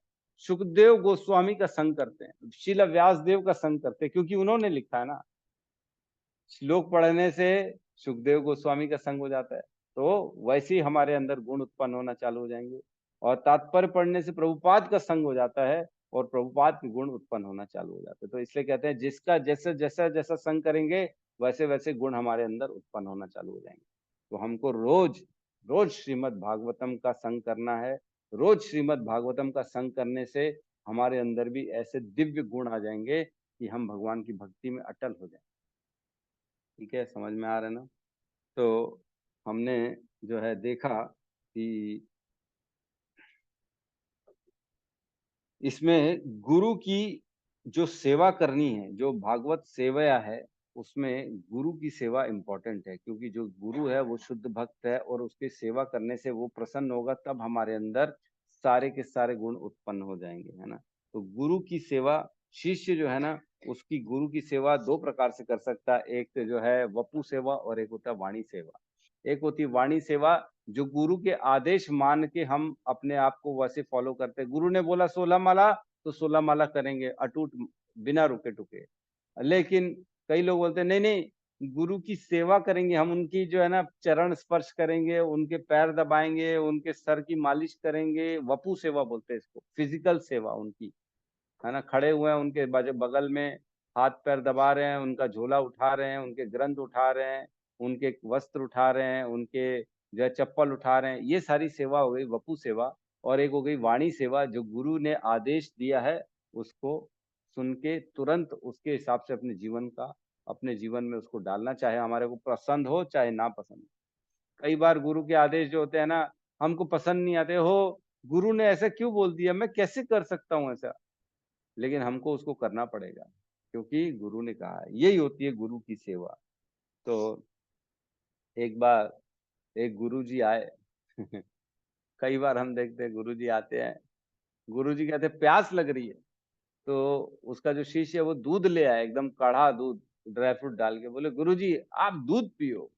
सुखदेव गोस्वामी का संग करते हैं, शील व्यासदेव का संग करते हैं क्योंकि उन्होंने लिखा है ना। श्लोक पढ़ने से सुखदेव गोस्वामी का संग हो जाता है तो वैसे ही हमारे अंदर गुण उत्पन्न होना चालू हो जाएंगे, और तात्पर्य पढ़ने से प्रभुपाद का संग हो जाता है और प्रभुपाद के गुण उत्पन्न होना चालू हो जाते हैं। तो इसलिए कहते हैं जिसका जैसे जैसा जैसा संग करेंगे वैसे वैसे गुण हमारे अंदर उत्पन्न होना चालू हो जाएंगे। तो हमको रोज रोज श्रीमद् भागवतम का संग करना है। रोज श्रीमद् भागवतम का संग करने से हमारे अंदर भी ऐसे दिव्य गुण आ जाएंगे कि हम भगवान की भक्ति में अटल हो जाएंगे। ठीक है, समझ में आ रहा है ना। तो हमने जो है देखा कि इसमें गुरु की जो सेवा करनी है, जो भागवत सेवया है उसमें गुरु की सेवा इंपॉर्टेंट है, क्योंकि जो गुरु है वो शुद्ध भक्त है और उसकी सेवा करने से वो प्रसन्न होगा, तब हमारे अंदर सारे के सारे गुण उत्पन्न हो जाएंगे, है ना। तो गुरु की सेवा, शिष्य जो है ना उसकी गुरु की सेवा 2 प्रकार से कर सकता है, एक जो है वपु सेवा और एक होता है वाणी सेवा। एक होती है वाणी सेवा जो गुरु के आदेश मान के हम अपने आप को वैसे फॉलो करते हैं। गुरु ने बोला 16 माला तो 16 माला करेंगे अटूट बिना रुके टुके। लेकिन कई लोग बोलते हैं नहीं नहीं गुरु की सेवा करेंगे हम, उनकी जो है ना चरण स्पर्श करेंगे, उनके पैर दबाएंगे, उनके सर की मालिश करेंगे। वपु सेवा बोलते हैं इसको, फिजिकल सेवा उनकी, है ना। खड़े हुए हैं उनके बगल में, हाथ पैर दबा रहे हैं, उनका झोला उठा रहे हैं, उनके ग्रंथ उठा रहे हैं, उनके वस्त्र उठा रहे हैं, उनके जो है चप्पल उठा रहे हैं। ये सारी सेवा हो गई वपु सेवा। और एक हो गई वाणी सेवा, जो गुरु ने आदेश दिया है उसको सुन के तुरंत उसके हिसाब से अपने जीवन का अपने जीवन में उसको डालना, चाहे हमारे को पसंद हो चाहे ना पसंद हो। कई बार गुरु के आदेश जो होते हैं ना, हमको पसंद नहीं आते, हो गुरु ने ऐसा क्यों बोल दिया, मैं कैसे कर सकता हूँ ऐसा, लेकिन हमको उसको करना पड़ेगा क्योंकि गुरु ने कहा है। यही होती है गुरु की सेवा। तो एक बार एक गुरुजी आए कई बार हम देखते हैं गुरुजी आते हैं, गुरुजी कहते हैं प्यास लग रही है, तो उसका जो शिष्य है वो दूध ले आया, एकदम कड़ा दूध, ड्राई फ्रूट डाल के, बोले गुरुजी आप दूध पियो।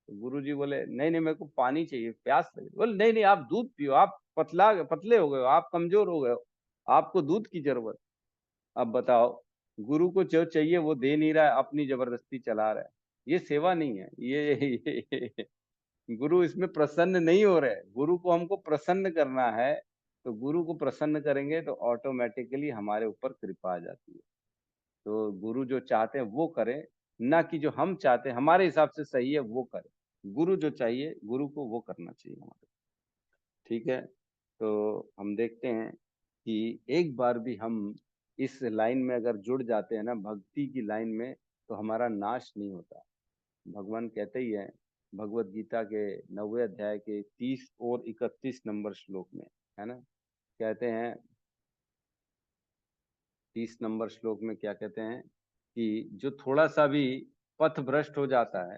तो गुरुजी बोले नहीं नहीं मेरे को पानी चाहिए, प्यास लग रही। बोले नहीं नहीं आप दूध पियो, आप पतले हो गए हो, आप कमजोर हो गए हो, आपको दूध की जरूरत। अब बताओ, गुरु को जो चाहिए वो दे नहीं रहा है, अपनी जबरदस्ती चला रहा है। ये सेवा नहीं है, ये गुरु इसमें प्रसन्न नहीं हो रहे। गुरु को हमको प्रसन्न करना है, तो गुरु को प्रसन्न करेंगे तो ऑटोमेटिकली हमारे ऊपर कृपा आ जाती है। तो गुरु जो चाहते हैं वो करें, ना कि जो हम चाहते हैं हमारे हिसाब से सही है वो करें। गुरु जो चाहिए गुरु को वो करना चाहिए हमारे। ठीक है, तो हम देखते हैं कि एक बार भी हम इस लाइन में अगर जुड़ जाते हैं ना, भक्ति की लाइन में, तो हमारा नाश नहीं होता। भगवान कहते ही है भगवत गीता के 9वें अध्याय के 30 और 31 नंबर श्लोक में, है ना, कहते हैं 30 नंबर श्लोक में क्या कहते हैं कि जो थोड़ा सा भी पथ भ्रष्ट हो जाता है,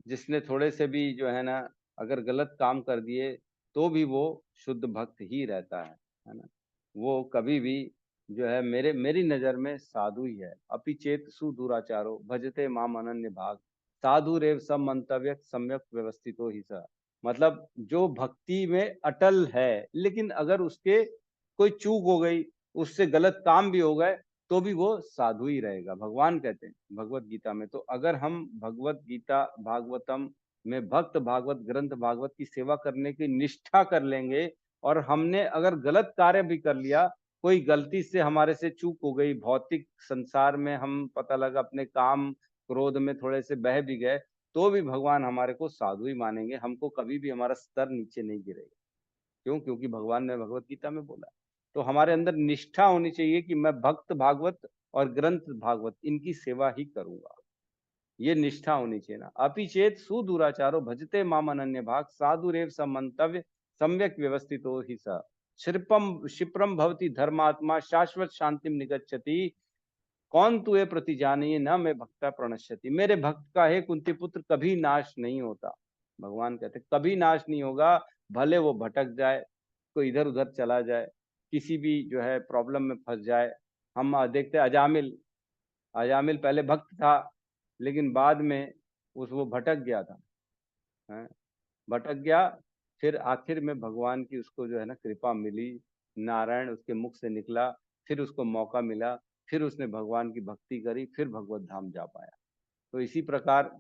जिसने थोड़े से भी जो है ना अगर गलत काम कर दिए, तो भी वो शुद्ध भक्त ही रहता है ना। वो कभी भी जो है मेरी नजर में साधु ही है। अपि चेत सुदुराचारो भजते माम अनन्य भाग, साधु रेव सब मंतव्य सम्यक व्यवस्थितो ही सा। मतलब जो भक्ति में अटल है, लेकिन अगर उसके कोई चूक हो गई, उससे गलत काम भी हो गए, तो भी वो साधु ही रहेगा। भगवान कहते हैं भगवत गीता में। तो अगर हम भगवत गीता भागवतम में भक्त भागवत ग्रंथ भागवत की सेवा करने की निष्ठा कर लेंगे, और हमने अगर गलत कार्य भी कर लिया, कोई गलती से हमारे से चूक हो गई, भौतिक संसार में हम पता लगा अपने काम क्रोध में थोड़े से बह भी गए, तो भी भगवान हमारे को साधु ही मानेंगे। हमको कभी भी हमारा स्तर नीचे नहीं गिरेगा। क्यों? क्योंकि भगवान ने भगवत गीता में बोला। तो हमारे अंदर निष्ठा होनी चाहिए कि मैं भक्त भागवत और ग्रंथ भागवत इनकी सेवा ही करूंगा। ये निष्ठा होनी चाहिए ना। अपि चेत सुदुराचारो भजते माम अनन्य भाग, साधुरेव समंतव्य सम्यक व्यवस्थितो ही स। क्षिप्रम भवति धर्मात्मा शाश्वत शांतिम निगच्छति, कौन तुए प्रति जानिए न मैं भक्ता प्रणश्यति। मेरे भक्त का हे कुंती पुत्र कभी नाश नहीं होता। भगवान कहते कभी नाश नहीं होगा, भले वो भटक जाए, कोई इधर उधर चला जाए, किसी भी जो है प्रॉब्लम में फंस जाए। हम देखते अजामिल पहले भक्त था, लेकिन बाद में वो भटक गया था, है? भटक गया, फिर आखिर में भगवान की उसको जो है ना कृपा मिली, नारायण उसके मुख से निकला, फिर उसको मौका मिला, फिर उसने भगवान की भक्ति करी, फिर भगवत धाम जा पाया। तो इसी प्रकार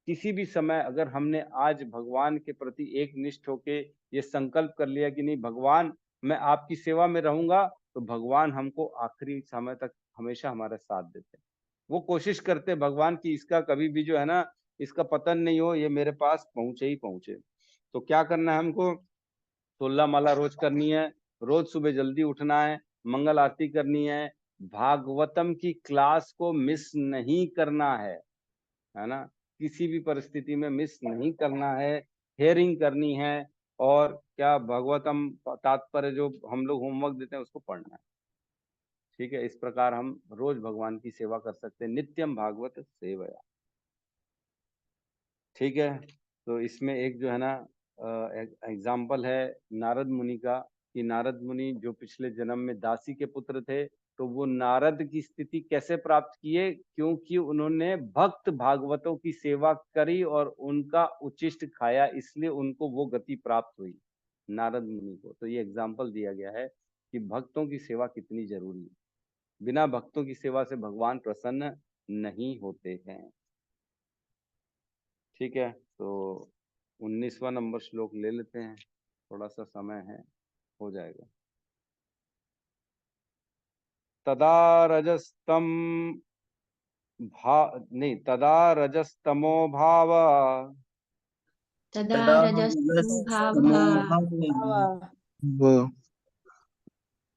किसी भी समय अगर हमने आज भगवान के प्रति एक निष्ठ होके ये संकल्प कर लिया कि नहीं भगवान मैं आपकी सेवा में रहूंगा, तो भगवान हमको आखिरी समय तक हमेशा हमारा साथ देते हैं। वो कोशिश करते भगवान की इसका कभी भी जो है ना इसका पतन नहीं हो, ये मेरे पास पहुंचे ही पहुंचे। तो क्या करना है हमको? तुल्ला माला रोज करनी है, रोज सुबह जल्दी उठना है, मंगल आरती करनी है, भागवतम की क्लास को मिस नहीं करना है ना, किसी भी परिस्थिति में मिस नहीं करना है, हेयरिंग करनी है, और क्या भगवतम तात्पर्य जो हम लोग होमवर्क देते हैं उसको पढ़ना है। ठीक है, इस प्रकार हम रोज भगवान की सेवा कर सकते हैं, नित्यम भागवत सेवया। ठीक है, तो इसमें एक जो है ना एग्जाम्पल है नारद मुनि का, कि नारद मुनि जो पिछले जन्म में दासी के पुत्र थे, तो वो नारद की स्थिति कैसे प्राप्त किए? क्योंकि उन्होंने भक्त भागवतों की सेवा करी और उनका उच्छिष्ट खाया, इसलिए उनको वो गति प्राप्त हुई नारद मुनि को। तो ये एग्जाम्पल दिया गया है कि भक्तों की सेवा कितनी जरूरी है। बिना भक्तों की सेवा से भगवान प्रसन्न नहीं होते हैं। ठीक है, तो 19वां नंबर श्लोक ले लेते हैं, थोड़ा सा समय है, हो जाएगा। तदा रजस्तम तदा रजस्तमो भाव तदा तदा रजस्तमो भाव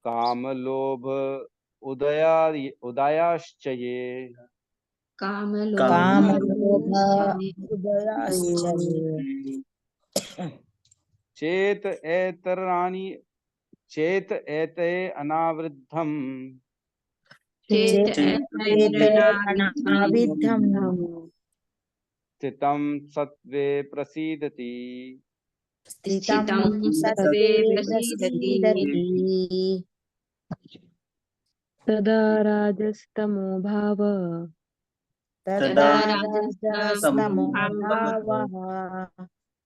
काम लोभ उदयाश्च ये काम लोभ काम काम लोभ हृदयाश्चर्ये। हृदयाश्चर्ये चेत एतराणि चेत एते अनावृद्धम चेत चेते अनाविद्धम् स्थितं सत्त्वे प्रसीदति। स्थितं स्थितं सत्त्वे सत्त्वे प्रसीदति। तदा राजस्तमो भाव तदा राजस्तमो राजस्तमो भावः भावः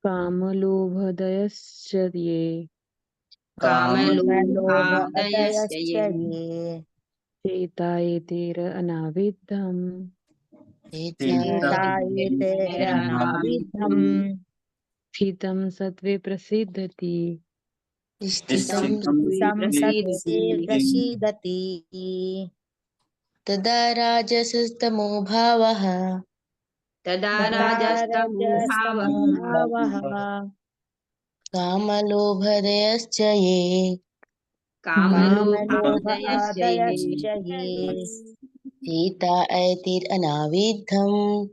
कामलोभदयश्चर्ये कामलोभादयस्य ये कामलोभदयश्चर्ये चेता एतेर अनाविद्धम् चेतायतेरनाविद्धम् स्थितं सत्त्वे प्रसिद्धति। स्थितं स्थितं सत्त्वे प्रसीदति। तदा राजसस्तमो भावः तदा तदा राजस्तमो रजस्तमो भावः भावः कामलोभदयश्च ये कामलोभादयस्य ये कामलोभादयश्च ये चेता ऐतिरनाविद्धम्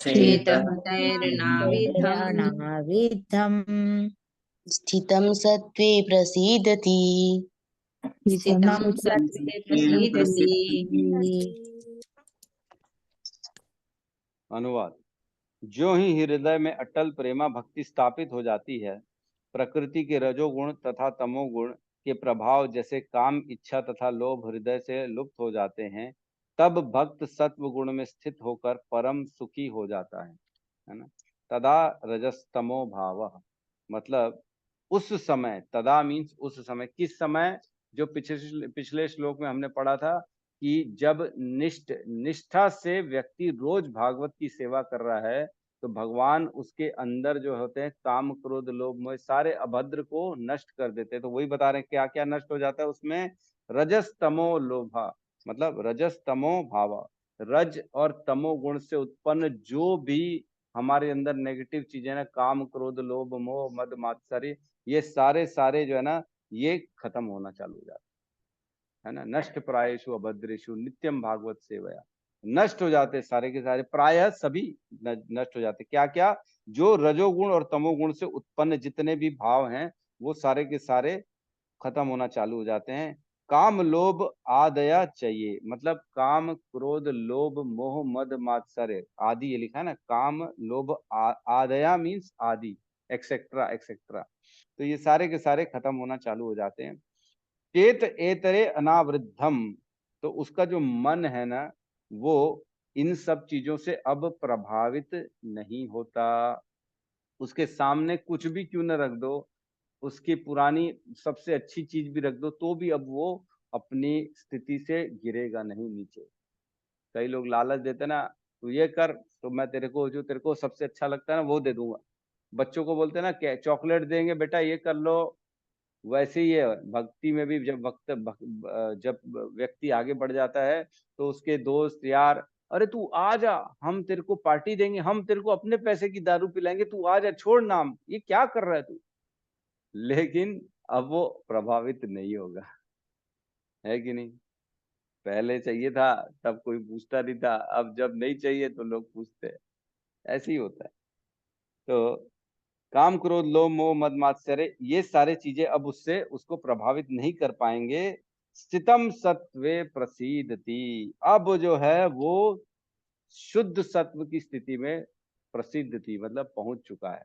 चेतहतैर्नाविद्धम् तेरनाविद्धम् स्थितं सत्त्वे प्रसीदति। स्थितं सत्त्वे प्रसीदति। अनुवाद। जो ही हृदय में अटल प्रेमा भक्ति स्थापित हो जाती है, प्रकृति के रजोगुण तथा तमोगुण के प्रभाव जैसे काम, इच्छा तथा लोभ हृदय से लुप्त हो जाते हैं, तब भक्त सत्व गुण में स्थित होकर परम सुखी हो जाता है ना। तदा रजस्तमो भाव मतलब उस समय, तदा मीन्स उस समय, किस समय? जो पिछले श्लोक में हमने पढ़ा था कि जब निष्ठा से व्यक्ति रोज भागवत की सेवा कर रहा है, तो भगवान उसके अंदर जो होते हैं काम, क्रोध, लोभ, मोह सारे अभद्र को नष्ट कर देते हैं। तो वही बता रहे हैं क्या क्या नष्ट हो जाता है उसमें। रजस तमो लोभा मतलब रजस तमो भावा, रज और तमो गुण से उत्पन्न जो भी हमारे अंदर नेगेटिव चीजें ना, काम, क्रोध, लोभ, मोह, मद, मात्सर्य, ये सारे जो है ना, ये खत्म होना चालू हो जाते है ना। नष्ट प्रायेषु अभद्रेषु नित्यम भागवत सेवया, नष्ट हो जाते सारे के सारे, प्रायः सभी नष्ट हो जाते। क्या क्या? जो रजोगुण और तमोगुण से उत्पन्न जितने भी भाव हैं, वो सारे के सारे खत्म होना चालू हो जाते हैं। काम, लोभ, आदया चाहिए मतलब काम, क्रोध, लोभ, मोह, मद, मात्सर्य आदि, ये लिखा है ना। काम, लोभ, आदया मीन्स आदि, एक्सेट्रा एक्सेट्रा। तो ये सारे के सारे खत्म होना चालू हो जाते हैं। चेत एतरे अनावृद्धम, तो उसका जो मन है ना, वो इन सब चीजों से अब प्रभावित नहीं होता। उसके सामने कुछ भी क्यों न रख दो, उसकी पुरानी सबसे अच्छी चीज भी रख दो, तो भी अब वो अपनी स्थिति से गिरेगा नहीं नीचे। कई लोग लालच देते ना, तू ये कर तो मैं तेरे को जो तेरे को सबसे अच्छा लगता है ना वो दे दूंगा। बच्चों को बोलते ना क्या चॉकलेट देंगे बेटा ये कर लो, वैसे ही है भक्ति में भी। जब व्यक्ति आगे बढ़ जाता है, तो उसके दोस्त यार, अरे तू आ जा, हम तेरे को पार्टी देंगे, हम तेरे को अपने पैसे की दारू पिलाएंगे, तू आ जा, छोड़ नाम, ये क्या कर रहा है तू। लेकिन अब वो प्रभावित नहीं होगा, है कि नहीं? पहले चाहिए था तब कोई पूछता नहीं था, अब जब नहीं चाहिए तो लोग पूछते हैं। ऐसे ही होता है। तो काम, क्रोध, लोभ, मोह, मद, मात्सर्य ये सारे चीजें अब उससे उसको प्रभावित नहीं कर पाएंगे। स्थितम सत्वे प्रसीदति, अब जो है वो शुद्ध सत्व की स्थिति में प्रसिद्ध थी मतलब पहुंच चुका है।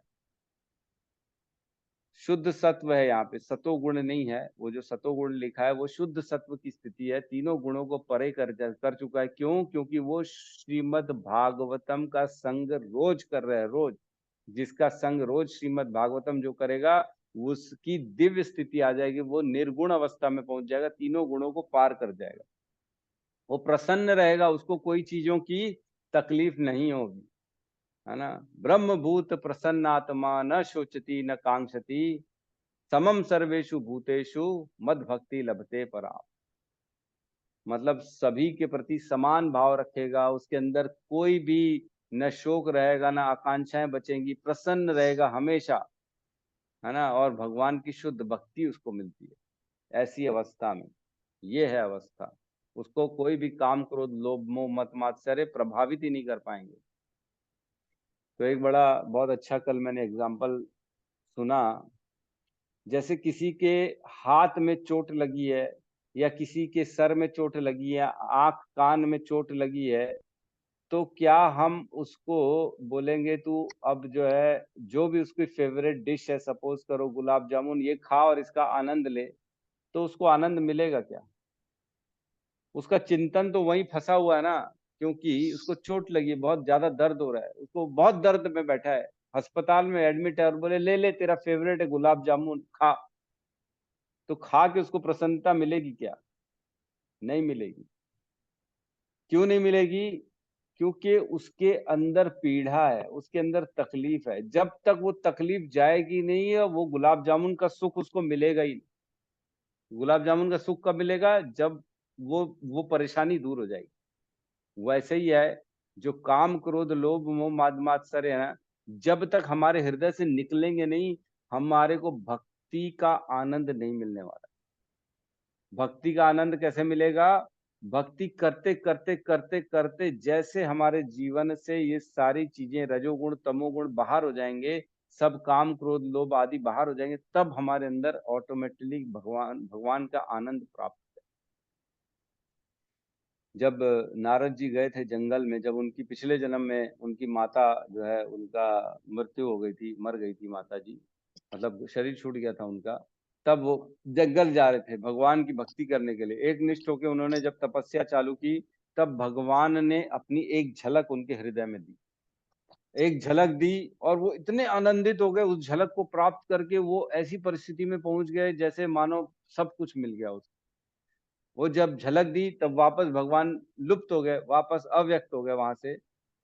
शुद्ध सत्व है यहाँ पे, सतोगुण नहीं है। वो जो सतोगुण लिखा है वो शुद्ध सत्व की स्थिति है, तीनों गुणों को परे कर चुका है। क्यों? क्योंकि वो श्रीमद् भागवतम का संग रोज कर रहे हैं। रोज जिसका संग रोज श्रीमद् भागवतम जो करेगा, उसकी दिव्य स्थिति आ जाएगी, वो निर्गुण अवस्था में पहुंच जाएगा, तीनों गुणों को पार कर जाएगा, वो प्रसन्न रहेगा, उसको कोई चीजों की तकलीफ नहीं होगी, है ना। ब्रह्मभूत प्रसन्नात्मा न शोचती न कांक्षति, समम सर्वेषु भूतेषु मद भक्ति लभते परा। मतलब सभी के प्रति समान भाव रखेगा, उसके अंदर कोई भी न शोक रहेगा, न आकांक्षाएं बचेंगी, प्रसन्न रहेगा हमेशा, है ना। और भगवान की शुद्ध भक्ति उसको मिलती है ऐसी अवस्था में। ये है अवस्था। उसको कोई भी काम, क्रोध, लोभ, मोह, मत, मात्सर्य प्रभावित ही नहीं कर पाएंगे। तो एक बड़ा बहुत अच्छा कल मैंने एग्जाम्पल सुना, जैसे किसी के हाथ में चोट लगी है या किसी के सर में चोट लगी है, आंख कान में चोट लगी है, तो क्या हम उसको बोलेंगे तू अब जो है जो भी उसकी फेवरेट डिश है, सपोज करो गुलाब जामुन, ये खा और इसका आनंद ले, तो उसको आनंद मिलेगा क्या? उसका चिंतन तो वहीं फंसा हुआ है ना, क्योंकि उसको चोट लगी है, बहुत ज्यादा दर्द हो रहा है, उसको बहुत दर्द में बैठा है, अस्पताल में एडमिट है और बोले ले ले तेरा फेवरेट है गुलाब जामुन खा, तो खा के उसको प्रसन्नता मिलेगी क्या? नहीं मिलेगी। क्यों नहीं मिलेगी? क्योंकि उसके अंदर पीड़ा है, उसके अंदर तकलीफ है। जब तक वो तकलीफ जाएगी नहीं है, वो गुलाब जामुन का सुख उसको मिलेगा ही नहीं। गुलाब जामुन का सुख कब मिलेगा? जब वो परेशानी दूर हो जाएगी। वैसे ही है, जो काम, क्रोध, लोभ, मोह, मद मात्सर्य है ना, जब तक हमारे हृदय से निकलेंगे नहीं, हमारे को भक्ति का आनंद नहीं मिलने वाला। भक्ति का आनंद कैसे मिलेगा? भक्ति करते करते करते करते जैसे हमारे जीवन से ये सारी चीजें, रजोगुण तमोगुण बाहर हो जाएंगे, सब काम, क्रोध, लोभ आदि बाहर हो जाएंगे, तब हमारे अंदर ऑटोमेटिकली भगवान का आनंद प्राप्त। जब नारद जी गए थे जंगल में, जब उनकी पिछले जन्म में उनकी माता जो है उनका मृत्यु हो गई थी, मर गई थी माता जी, मतलब शरीर छूट गया था उनका, तब वो जंगल जा रहे थे भगवान की भक्ति करने के लिए। एक निष्ठ होकर उन्होंने जब तपस्या चालू की, तब भगवान ने अपनी एक झलक उनके हृदय में दी, एक झलक दी, और वो इतने आनंदित हो गए उस झलक को प्राप्त करके, वो ऐसी परिस्थिति में पहुंच गए जैसे मानो सब कुछ मिल गया उसको। वो जब झलक दी तब वापस भगवान लुप्त हो गए, वापस अव्यक्त हो गए वहां से।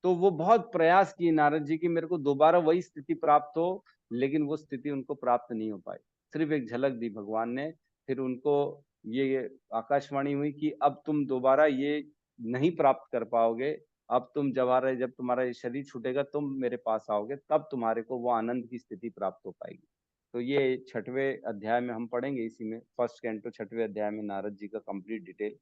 तो वो बहुत प्रयास किए नारद जी की मेरे को दोबारा वही स्थिति प्राप्त हो, लेकिन वो स्थिति उनको प्राप्त नहीं हो पाई। सिर्फ एक झलक दी भगवान ने, फिर उनको ये आकाशवाणी हुई कि अब तुम दोबारा ये नहीं प्राप्त कर पाओगे, अब तुम जब तुम्हारा ये शरीर छूटेगा तुम मेरे पास आओगे, तब तुम्हारे को वो आनंद की स्थिति प्राप्त हो पाएगी। तो ये 6वें अध्याय में हम पढ़ेंगे, इसी में फर्स्ट कैंटो 6वें अध्याय में नारद जी का कंप्लीट डिटेल।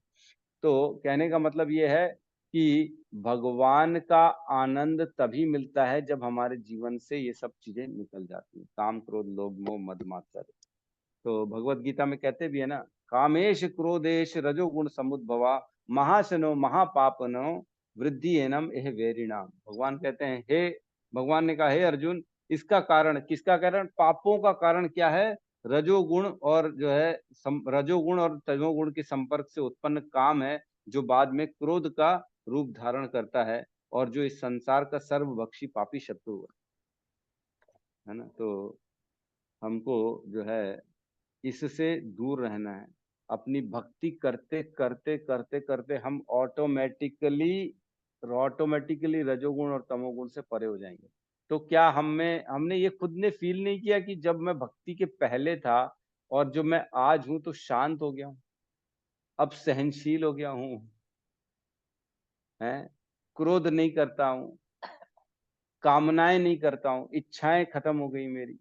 तो कहने का मतलब ये है कि भगवान का आनंद तभी मिलता है जब हमारे जीवन से ये सब चीजें निकल जाती हैं, काम, क्रोध, लोभ, मोह, मद, मात्सर्य। तो भगवत गीता में कहते भी है ना, कामेश क्रोधेश रजोगुण समुद्भवा महाशनो महापापनो वृद्धि एनम एह वेरिणाम। भगवान कहते हैं, हे भगवान ने कहा, हे अर्जुन, इसका कारण, किसका कारण? पापों का कारण क्या है? रजोगुण और जो है रजोगुण और तमोगुण के संपर्क से उत्पन्न काम है, जो बाद में क्रोध का रूप धारण करता है और जो इस संसार का सर्वभक्षी पापी शत्रु है ना। तो हमको जो है इससे दूर रहना है। अपनी भक्ति करते करते करते करते हम ऑटोमेटिकली रजोगुण और तमोगुण से परे हो जाएंगे। तो क्या हमने ये खुद ने फील नहीं किया कि जब मैं भक्ति के पहले था और जो मैं आज हूं, तो शांत हो गया हूं, अब सहनशील हो गया हूं, है, क्रोध नहीं करता हूं, कामनाएं नहीं करता हूं, इच्छाएं खत्म हो गई मेरी।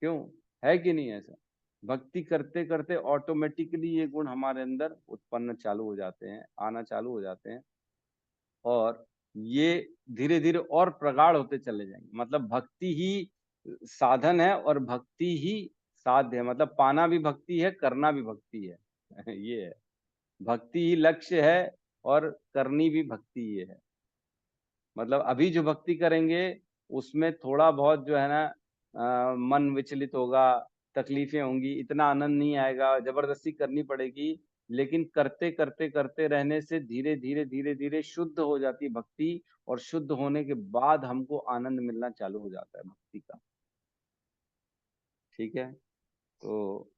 क्यों? है कि नहीं ऐसा? भक्ति करते करते ऑटोमेटिकली ये गुण हमारे अंदर उत्पन्न चालू हो जाते हैं, आना चालू हो जाते हैं, और ये धीरे धीरे और प्रगाढ़ होते चले जाएंगे। मतलब भक्ति ही साधन है और भक्ति ही साध्य है। मतलब पाना भी भक्ति है, करना भी भक्ति है। ये है, भक्ति ही लक्ष्य है और करनी भी भक्ति ही है। मतलब अभी जो भक्ति करेंगे उसमें थोड़ा बहुत जो है ना मन विचलित होगा, तकलीफें होंगी, इतना आनंद नहीं आएगा, जबरदस्ती करनी पड़ेगी, लेकिन करते करते करते रहने से धीरे धीरे धीरे धीरे शुद्ध हो जाती है भक्ति, और शुद्ध होने के बाद हमको आनंद मिलना चालू हो जाता है भक्ति का। ठीक है, तो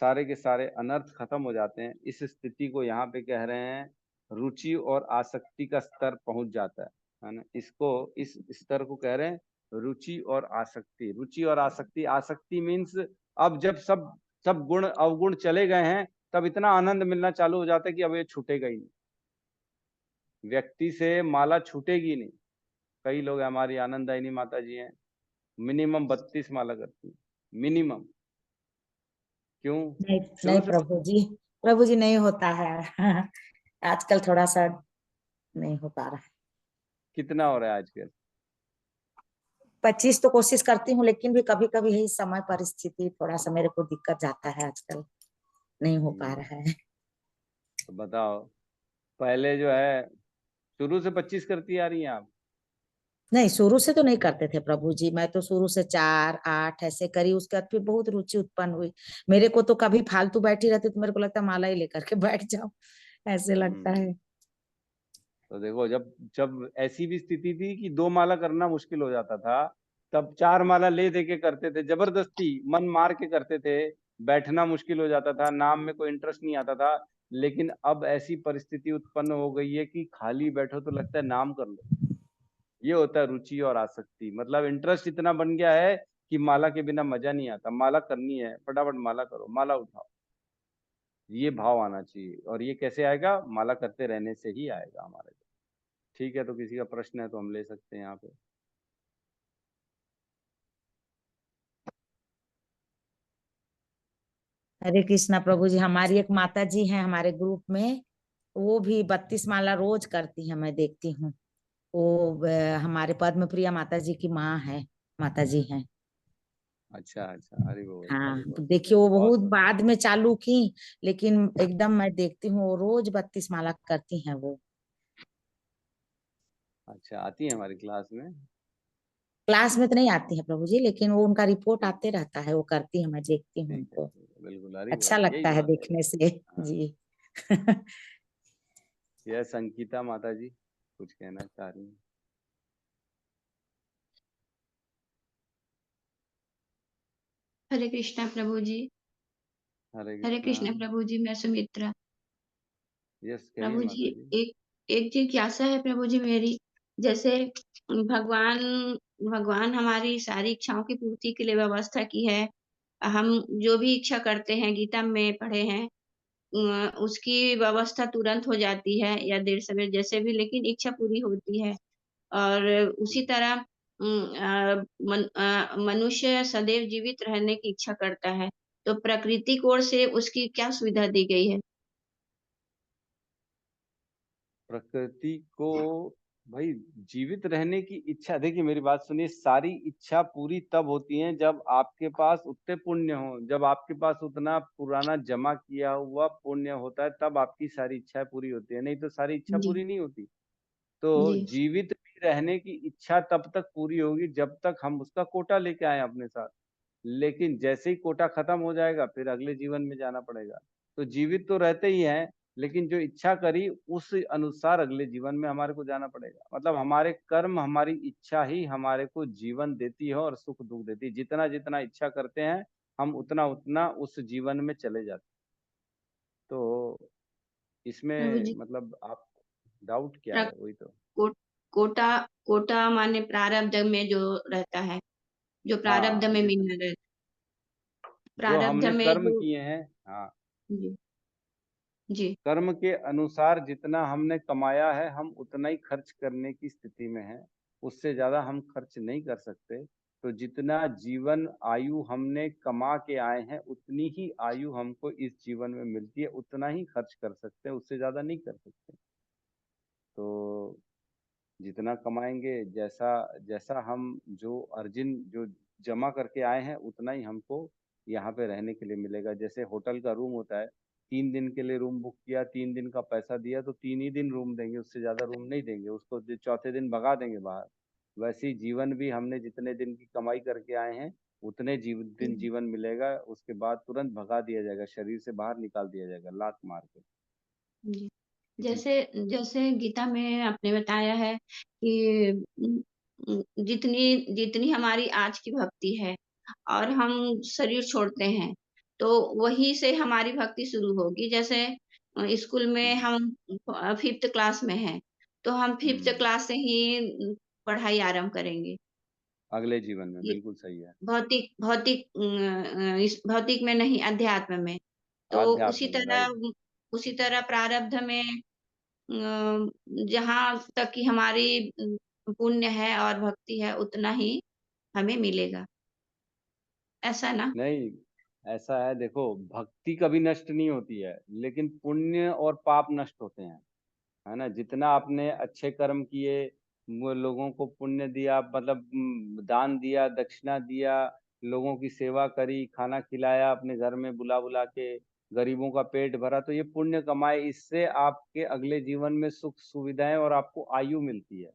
सारे के सारे अनर्थ खत्म हो जाते हैं। इस स्थिति को यहाँ पे कह रहे हैं रुचि और आसक्ति का स्तर पहुंच जाता है ना। इसको, इस स्तर को कह रहे हैं रुचि और आसक्ति। रुचि और आसक्ति, आसक्ति मीन्स अब जब सब सब गुण अवगुण चले गए हैं, तब इतना आनंद मिलना चालू हो जाता है कि अब ये छूटेगा ही नहीं, व्यक्ति से माला छूटेगी नहीं। कई लोग, हमारी आनंदायिनी माता जी हैं, मिनिमम 32 माला करती, मिनिमम। क्यों? नहीं शुरू से प्रभु जी, प्रभु जी नहीं होता है आजकल थोड़ा सा नहीं हो पा रहा है। कितना हो रहा है आजकल? 25 तो कोशिश करती हूँ, लेकिन भी कभी कभी यही समय परिस्थिति थोड़ा सा मेरे को दिक्कत जाता है, आजकल नहीं हो पा रहा है। तो बताओ, पहले जो है शुरू से 25 करती आ रही हैं आप? नहीं, शुरू से तो नहीं करते थे प्रभु जी, मैं तो शुरू से 4 8 ऐसे करी, उसके बाद फिर बहुत रुचि उत्पन्न हुई मेरे को। तो कभी फालतू बैठी रहती तो मेरे को लगता है माला ही लेकर के बैठ जाओ, ऐसे लगता हम्म, है। तो देखो, जब जब ऐसी भी स्थिति थी कि 2 माला करना मुश्किल हो जाता था, तब 4 माला ले दे के करते थे, जबरदस्ती मन मार के करते थे। बैठना मुश्किल हो जाता था, नाम में कोई इंटरेस्ट नहीं आता था। लेकिन अब ऐसी परिस्थिति उत्पन्न हो गई है कि खाली बैठो तो लगता है नाम कर लो। ये होता है रुचि और आसक्ति, मतलब इंटरेस्ट इतना बन गया है कि माला के बिना मजा नहीं आता। माला करनी है, फटाफट माला करो, माला उठाओ, ये भाव आना चाहिए। और ये कैसे आएगा? माला करते रहने से ही आएगा हमारे को। ठीक है, तो किसी का प्रश्न है तो हम ले सकते हैं यहाँ पे। हरे कृष्णा प्रभु जी। हमारी एक माता जी हैं हमारे ग्रुप में, वो भी 32 माला रोज करती है, मैं देखती हूँ। वो हमारे पद्म प्रिया माता जी की माँ है, माता जी हैं। अच्छा अच्छा, हरि बोल हरि हाँ, तो बोल। देखिए वो बहुत बहुत बढ़िया। बाद में चालू की, लेकिन एकदम मैं देखती हूँ वो रोज 32 माला करती हैं वो। अच्छा, आती है हमारी क्लास में? क्लास में तो नहीं आती है प्रभु जी, लेकिन वो उनका रिपोर्ट ठीक आते रहता है, वो करती है, मैं देखती हूँ ठीक है, उनको। ठीक है, बिल्कुल, हरि अच्छा बोल, यही लगता है बात है। देखने से हाँ, जी यह संगीता माता जी कुछ कहना चाह रही हैं। हरे कृष्णा प्रभु जी। हरे हरे कृष्णा। कृष्णा प्रभु जी, मैं सुमित्रा। यस, कहिए प्रभु जी, माता जी। एक एक जिज्ञासा है प्रभु जी मेरी। जैसे भगवान भगवान हमारी सारी इच्छाओं की पूर्ति के लिए व्यवस्था की है। हम जो भी इच्छा करते हैं, गीता में पढ़े हैं, उसकी व्यवस्था तुरंत हो जाती है या देर सवेर जैसे भी, लेकिन इच्छा पूरी होती है। और उसी तरह मनुष्य सदैव जीवित रहने की इच्छा करता है। तो प्रकृति की ओर से उसकी क्या सुविधा दी गई है? प्रकृति को, भाई, जीवित रहने की इच्छा, देखिए मेरी बात सुनिए, सारी इच्छा पूरी तब होती है जब आपके पास उतने पुण्य हो, जब आपके पास उतना पुराना जमा किया हुआ पुण्य होता है, तब आपकी सारी इच्छाएं पूरी होती है, नहीं तो सारी इच्छा जी, पूरी नहीं होती। तो जी, जीवित भी रहने की इच्छा तब तक पूरी होगी जब तक हम उसका कोटा लेके आए अपने साथ। लेकिन जैसे ही कोटा खत्म हो जाएगा, फिर अगले जीवन में जाना पड़ेगा। तो जीवित तो रहते ही हैं, लेकिन जो इच्छा करी उस अनुसार अगले जीवन में हमारे को जाना पड़ेगा। मतलब हमारे कर्म, हमारी इच्छा ही हमारे को जीवन देती है और सुख दुख देती है। जितना जितना इच्छा करते हैं, हम उतना उतना उस जीवन में चले जाते हैं। तो प्रभु इसमें जी। मतलब आप, डाउट क्या प्र है, वही तो। को कोटा कोटा माने प्रारब्ध में जो रहता है, जो प्रारब्ध हाँ, में जित मिलना रहता जो प्रारब्ध हमने में कर्म जो किए हैं, हाँ, जी, जी, कर्म के अनुसार जितना हमने कमाया है, हम उतना ही खर्च करने की स्थिति में हैं। उससे ज्यादा हम खर्च नहीं कर सकते। तो जितना जीवन आयु हमने कमा के आए हैं, उतनी ही आयु हमको इस जीवन में मिलती है, उतना ही खर्च कर सकते हैं, उससे ज्यादा नहीं कर सकते। तो जितना कमाएंगे, जैसा जैसा हम जो अर्जिन जो जमा करके आए हैं, उतना ही हमको यहाँ पे रहने के लिए मिलेगा। जैसे होटल का रूम होता है, 3 दिन के लिए रूम बुक किया, 3 दिन का पैसा दिया, तो 3 ही दिन रूम देंगे, उससे ज्यादा रूम नहीं देंगे, उसको चौथे दिन भगा देंगे बाहर। वैसे ही जीवन भी, हमने जितने दिन की कमाई करके आए हैं, उतने दिन जीवन मिलेगा, उसके बाद तुरंत भगा दिया जाएगा, शरीर से बाहर निकाल दिया जाएगा लात मार के। जी। इसी जैसे जैसे गीता में आपने बताया है कि जितनी जितनी हमारी आज की भक्ति है और हम शरीर छोड़ते हैं, तो वहीं से हमारी भक्ति शुरू होगी। जैसे स्कूल में हम्म, हम 5th क्लास में हैं, तो हम 5th हम्म, क्लास से ही पढ़ाई आरंभ करेंगे। अगले जीवन में ये बिल्कुल सही है। भौतिक भौतिक इस भौतिक में नहीं, अध्यात्म में। तो आध्यात्म में, राइट। उसी तरह प्रारब्ध में जहाँ तक कि हमारी पुण्य है और भक्ति है, उतना ही हमें मिलेगा। ऐसा ना? नहीं, ऐसा है, देखो भक्ति कभी नष्ट नहीं होती है, लेकिन पुण्य और पाप नष्ट होते हैं, है ना। जितना आपने अच्छे कर्म किए, वो लोगों को पुण्य दिया, मतलब दान दिया, दक्षिणा दिया, लोगों की सेवा करी, खाना खिलाया, अपने घर में बुला बुला के गरीबों का पेट भरा, तो ये पुण्य कमाए, इससे आपके अगले जीवन में सुख सुविधाएं और आपको आयु मिलती है।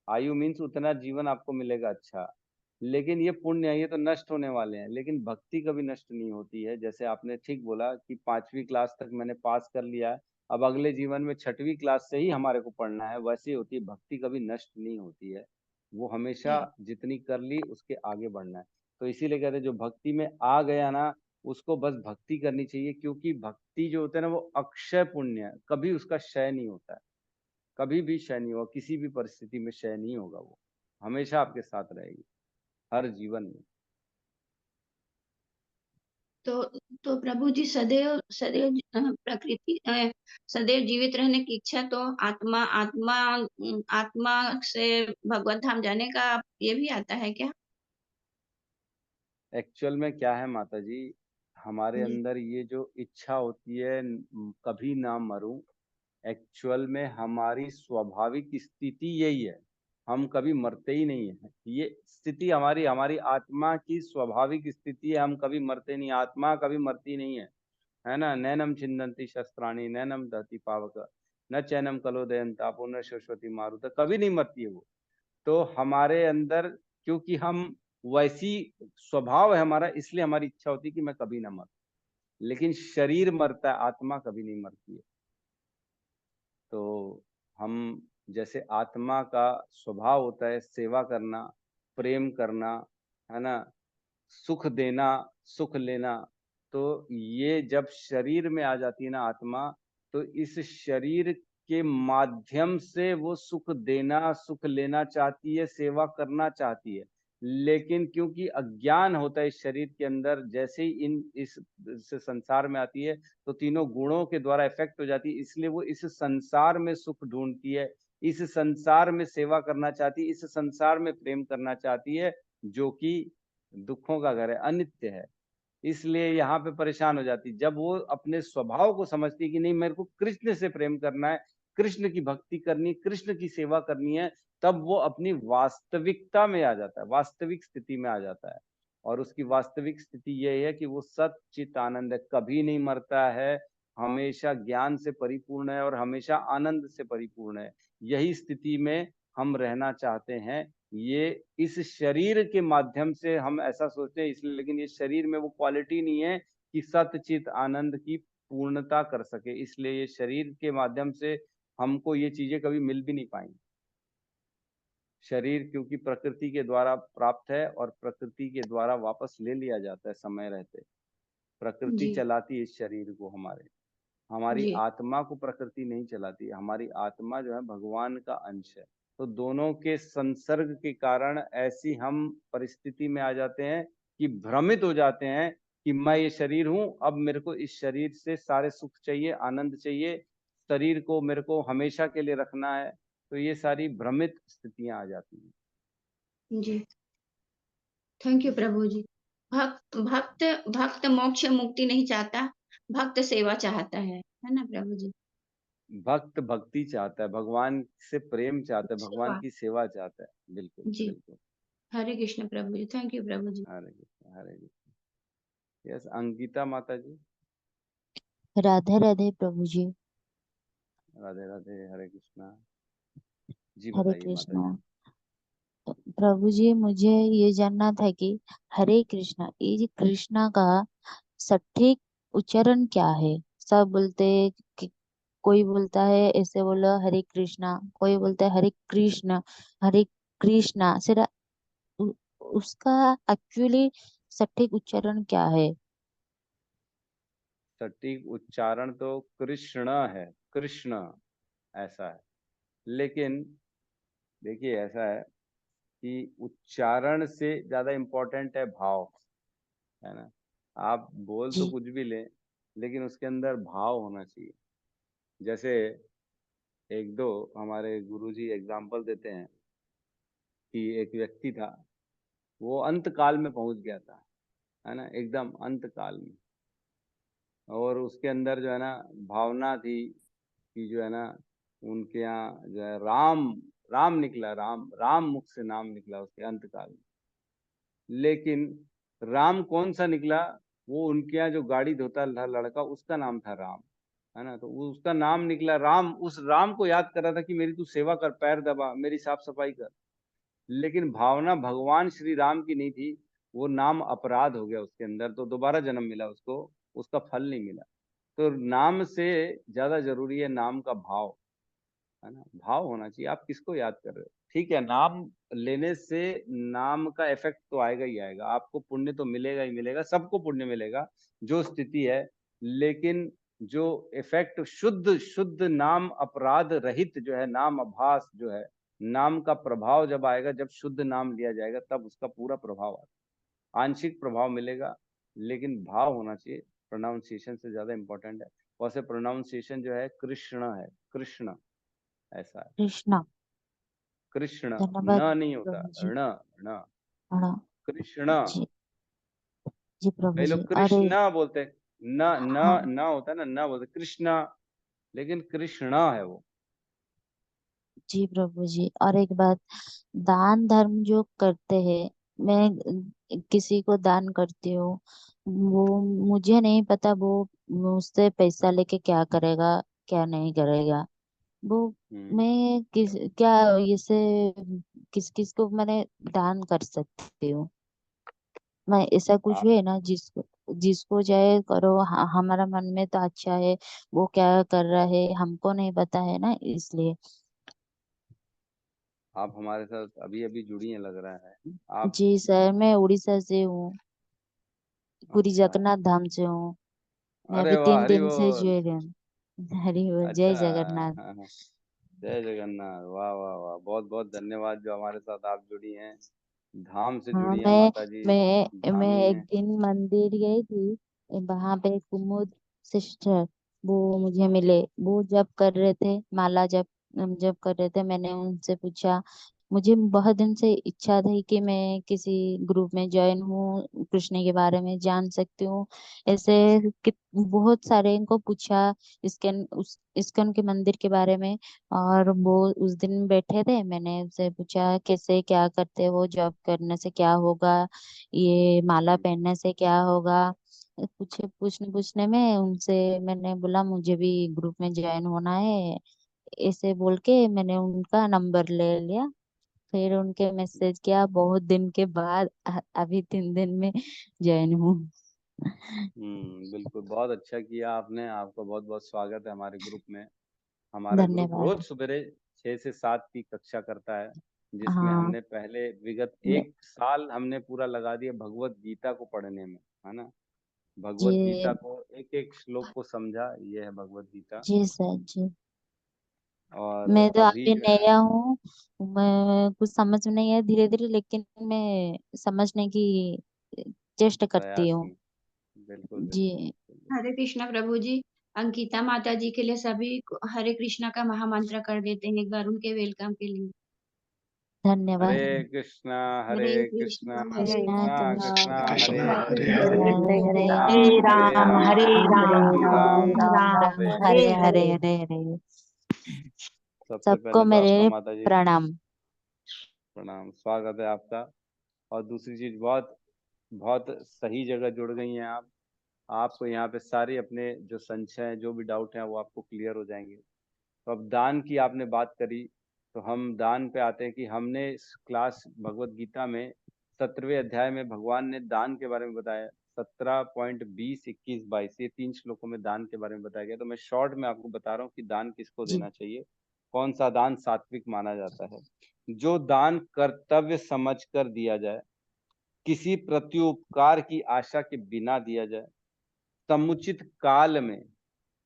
आयु मीन्स उतना जीवन आपको मिलेगा अच्छा। लेकिन ये पुण्य है, ये तो नष्ट होने वाले हैं, लेकिन भक्ति कभी नष्ट नहीं होती है। जैसे आपने ठीक बोला कि 5वीं क्लास तक मैंने पास कर लिया है, अब अगले जीवन में 6वीं क्लास से ही हमारे को पढ़ना है, वैसे ही होती है। भक्ति कभी नष्ट नहीं होती है, वो हमेशा जितनी कर ली उसके आगे बढ़ना है। तो इसीलिए कहते हैं जो भक्ति में आ गया ना, उसको बस भक्ति करनी चाहिए, क्योंकि भक्ति जो होता है ना, वो अक्षय पुण्य है, कभी उसका क्षय नहीं होता है, कभी भी क्षय नहीं होगा, किसी भी परिस्थिति में क्षय नहीं होगा, वो हमेशा आपके साथ रहेगी हर जीवन में। तो तो प्रभु जी सदैव सदैव प्रकृति सदैव जीवित रहने की इच्छा, तो आत्मा आत्मा आत्मा से भगवत धाम जाने का ये भी आता है क्या? एक्चुअल में क्या है माता जी, हमारे जी अंदर ये जो इच्छा होती है कभी ना मरूं, एक्चुअल में हमारी स्वाभाविक स्थिति यही है, हम कभी मरते ही नहीं है। ये स्थिति हमारी हमारी आत्मा की स्वाभाविक स्थिति है, हम कभी मरते नहीं, आत्मा कभी मरती नहीं है ना। नैनम छिन्दन्ति शस्त्राणि नैनम दहति पावक न चैनम कलोदयन्ता पुनः शश्वती मारुत, कभी नहीं मरती है वो। तो हमारे अंदर, क्योंकि हम वैसी स्वभाव है हमारा, इसलिए हमारी इच्छा होती है कि मैं कभी ना मर। लेकिन शरीर मरता है, आत्मा कभी नहीं मरती है। तो हम, जैसे आत्मा का स्वभाव होता है सेवा करना, प्रेम करना, है ना, सुख देना, सुख लेना, तो ये जब शरीर में आ जाती है ना आत्मा, तो इस शरीर के माध्यम से वो सुख देना, सुख लेना चाहती है, सेवा करना चाहती है। लेकिन क्योंकि अज्ञान होता है इस शरीर के अंदर, जैसे ही इस संसार में आती है, तो तीनों गुणों के द्वारा इफेक्ट हो जाती है, इसलिए वो इस संसार में सुख ढूंढती है, इस संसार में सेवा करना चाहती है, इस संसार में प्रेम करना चाहती है, जो कि दुखों का घर है, अनित्य है। इसलिए यहाँ पे परेशान हो जाती। जब वो अपने स्वभाव को समझती कि नहीं, मेरे को कृष्ण से प्रेम करना है, कृष्ण की भक्ति करनी है, कृष्ण की सेवा करनी है, तब वो अपनी वास्तविकता में आ जाता है, वास्तविक स्थिति में आ जाता है। और उसकी वास्तविक स्थिति ये है कि वो सच्चित आनंद है, कभी नहीं मरता है, हमेशा ज्ञान से परिपूर्ण है और हमेशा आनंद से परिपूर्ण है। यही स्थिति में हम रहना चाहते हैं। ये इस शरीर के माध्यम से हम ऐसा सोचते हैं इसलिए, लेकिन ये शरीर में वो क्वालिटी नहीं है कि सतचित आनंद की पूर्णता कर सके, इसलिए ये शरीर के माध्यम से हमको ये चीजें कभी मिल भी नहीं पाएंगी। शरीर क्योंकि प्रकृति के द्वारा प्राप्त है और प्रकृति के द्वारा वापस ले लिया जाता है समय रहते। प्रकृति जी चलाती है इस शरीर को, हमारी जी आत्मा को प्रकृति नहीं चलाती। हमारी आत्मा जो है भगवान का अंश है। तो दोनों के संसर्ग के कारण ऐसी हम परिस्थिति में आ जाते हैं कि भ्रमित हो जाते हैं कि मैं ये शरीर हूं, अब मेरे को इस शरीर से सारे सुख चाहिए, आनंद चाहिए, शरीर को मेरे को हमेशा के लिए रखना है। तो ये सारी भ्रमित स्थितियां आ जाती हैं। जी थैंक यू प्रभु जी। भक्त भक्त भक्त मोक्ष मुक्ति नहीं चाहता, भक्त सेवा चाहता है ना प्रभु जी? भक्त भक्ति चाहता है, भगवान से प्रेम चाहता है, भगवान सेवा की सेवा चाहता है। बिल्कुल जी। बिल्कुल। हरे कृष्ण प्रभु जी, थैंक यू प्रभु जी। हरे कृष्ण हरे कृष्ण। यस, अंकिता माता जी। राधे राधे प्रभु जी। राधे राधे, हरे कृष्णा। जी हरे बताइए माता जी। कृष्णा। प्रभु जी, मुझे ये जानना था कि हरे कृष्णा, ये जो कृष्णा का सटीक उच्चारण क्या है? सब बोलते हैं कि कोई बोलता है ऐसे बोलो हरे कृष्णा, कोई बोलता है हरे कृष्णा सिर्फ उसका एक्चुअली सटीक उच्चारण क्या है? सटीक उच्चारण तो कृष्ण है, कृष्ण ऐसा है। लेकिन देखिए ऐसा है कि उच्चारण से ज्यादा इम्पोर्टेंट है भाव, है ना। आप बोल तो जी कुछ भी लें, लेकिन उसके अंदर भाव होना चाहिए। जैसे एक दो हमारे गुरुजी एग्जाम्पल देते हैं कि एक व्यक्ति था, वो अंत काल में पहुंच गया था, है ना, एकदम अंत काल में। और उसके अंदर जो है ना भावना थी कि जो है ना उनके यहाँ जो है राम राम निकला, राम राम मुख से नाम निकला उसके अंत काल में। लेकिन राम कौन सा निकला, वो उनके यहाँ जो गाड़ी धोता था लड़का, उसका नाम था राम, है ना। तो उसका नाम निकला राम, उस राम को याद कर रहा था कि मेरी तू सेवा कर, पैर दबा, मेरी साफ सफाई कर। लेकिन भावना भगवान श्री राम की नहीं थी, वो नाम अपराध हो गया उसके अंदर, तो दोबारा जन्म मिला उसको, उसका फल नहीं मिला। तो नाम से ज्यादा जरूरी है नाम का भाव, है ना। भाव होना चाहिए, आप किसको याद कर रहे हो। ठीक है, नाम लेने से नाम का इफेक्ट तो आएगा ही आएगा, आपको पुण्य तो मिलेगा ही मिलेगा, सबको पुण्य मिलेगा जो स्थिति है। लेकिन जो इफेक्ट शुद्ध शुद्ध नाम अपराध रहित जो है, नाम आभास जो है, नाम का प्रभाव जब आएगा, जब शुद्ध नाम लिया जाएगा, तब उसका पूरा प्रभाव आएगा। आंशिक प्रभाव मिलेगा, लेकिन भाव होना चाहिए। प्रोनाउंसिएशन से ज्यादा इंपॉर्टेंट है। वैसे प्रोनाउंसिएशन जो है कृष्ण है, कृष्ण ऐसा है, कृष्णा। कृष्ण, धन्यवाद न नहीं होता, प्रभु जी। ण ण, हाँ कृष्ण। जी, जी प्रभु कई लोग जी। अरे कृष्ण बोलते हैं, न न हाँ न होता है ना, न बोलते कृष्ण, लेकिन कृष्ण है वो। जी प्रभु जी। और एक बात, दान धर्म जो करते हैं, मैं किसी को दान करती हूँ, वो मुझे नहीं पता वो मुझसे पैसा लेके क्या करेगा क्या नहीं करेगा। वो मैं क्या इसे किस किस को मैंने दान कर सकती हूँ। मैं ऐसा कुछ आप है ना जिसको जिसको चाहे करो, हमारा मन में तो अच्छा है, वो क्या कर रहा है हमको नहीं पता है ना, इसलिए। आप हमारे साथ अभी अभी जुड़ी हैं लग रहा है। आप जी सर, मैं उड़ीसा से हूँ, पूरी अच्छा, जगन्नाथ धाम से हूँ। मैं अरे अभी वाह, तीन हरि दिन से बोल। जुड़ रही हूँ। हरि बोल, अच्छा, जय जगन्नाथ। हाँ, हाँ, जय जगन्नाथ, वाह वाह वाह, बहुत बहुत धन्यवाद जो हमारे साथ आप जुड़ी हैं, धाम से हाँ, जुड़ी हैं माता जी, मैं धामी एक हैं। दिन मंदिर गई थी, वहां पे कुमुद सिस्टर वो मुझे मिले। वो जब कर रहे थे माला, जब जब कर रहे थे, मैंने उनसे पूछा, मुझे बहुत दिन से इच्छा थी कि मैं किसी ग्रुप में ज्वाइन हूँ, कृष्ण के बारे में जान सकती हूँ। ऐसे बहुत सारे इनको पूछा, इस्कन के मंदिर के बारे में। और वो उस दिन बैठे थे, मैंने उनसे पूछा कैसे क्या करते हो, जॉब करने से क्या होगा, ये माला हम्म, पहनने से क्या होगा। पूछने पूछने में उनसे मैंने बोला मुझे भी ग्रुप में ज्वाइन होना है, ऐसे बोल के मैंने उनका नंबर ले लिया। फिर उनके मैसेज किया, बहुत दिन के बाद अभी 3 दिन में ज्वाइन हूँ। बिल्कुल, बहुत अच्छा किया आपने, आपका बहुत बहुत स्वागत है हमारे ग्रुप में। हमारा ग्रुप रोज धन्यवाद। सवेरे 6 से 7 की कक्षा करता है, जिसमें हाँ हमने पहले विगत मैं- 1 साल हमने पूरा लगा दिया भगवत गीता को पढ़ने में, है ना। भगवत गीता जी को एक एक श्लोक को समझा, ये है भगवत गीता। जी सर जी। और मैं तो अभी अभी जो है नया हूँ, मैं कुछ समझ में नहीं है, धीरे धीरे, लेकिन मैं समझने की चेष्टा करती प्रयास हूँ। में, बिल्कुल बिल्कुल जी बिल्कुल बिल्कुल। हरे कृष्णा प्रभु जी। अंकिता माता जी के लिए सभी हरे कृष्णा का महामंत्र कर देते हैं एक बार उनके वेलकम के लिए। धन्यवाद। हरे कृष्णा, हरे हरे कृष्णा, कृष्णा हरे कृष्णा कृष्णा कृष्णा कृष्णा, हरे हरे हरे, हरे, हरे राम हरे राम राम, हरे राम राम हरे राम हरे। हरे हरे हरे हरे। सबसे सबको पहले तो मेरे आपका माता जी प्रणाम। प्रणाम, स्वागत है आपका। और दूसरी चीज, बहुत बहुत सही जगह जुड़ गई हैं आप। आपको यहाँ पे सारे अपने जो संशय हैं, जो भी डाउट हैं, वो आपको क्लियर हो जाएंगे। तो अब दान की आपने बात करी, तो हम दान पे आते हैं कि हमने इस क्लास भगवत गीता में 17वें अध्याय में भगवान ने दान के बारे में बताया। 17.20, 21, 22, ये 3 श्लोकों में दान के बारे में बताया गया। तो मैं शॉर्ट में आपको बता रहा हूँ कि दान किसको जी देना चाहिए, कौन सा दान सात्विक माना जाता है। जो दान कर्तव्य समझकर दिया जाए, किसी प्रत्युपकार की आशा के बिना दिया जाए, समुचित काल में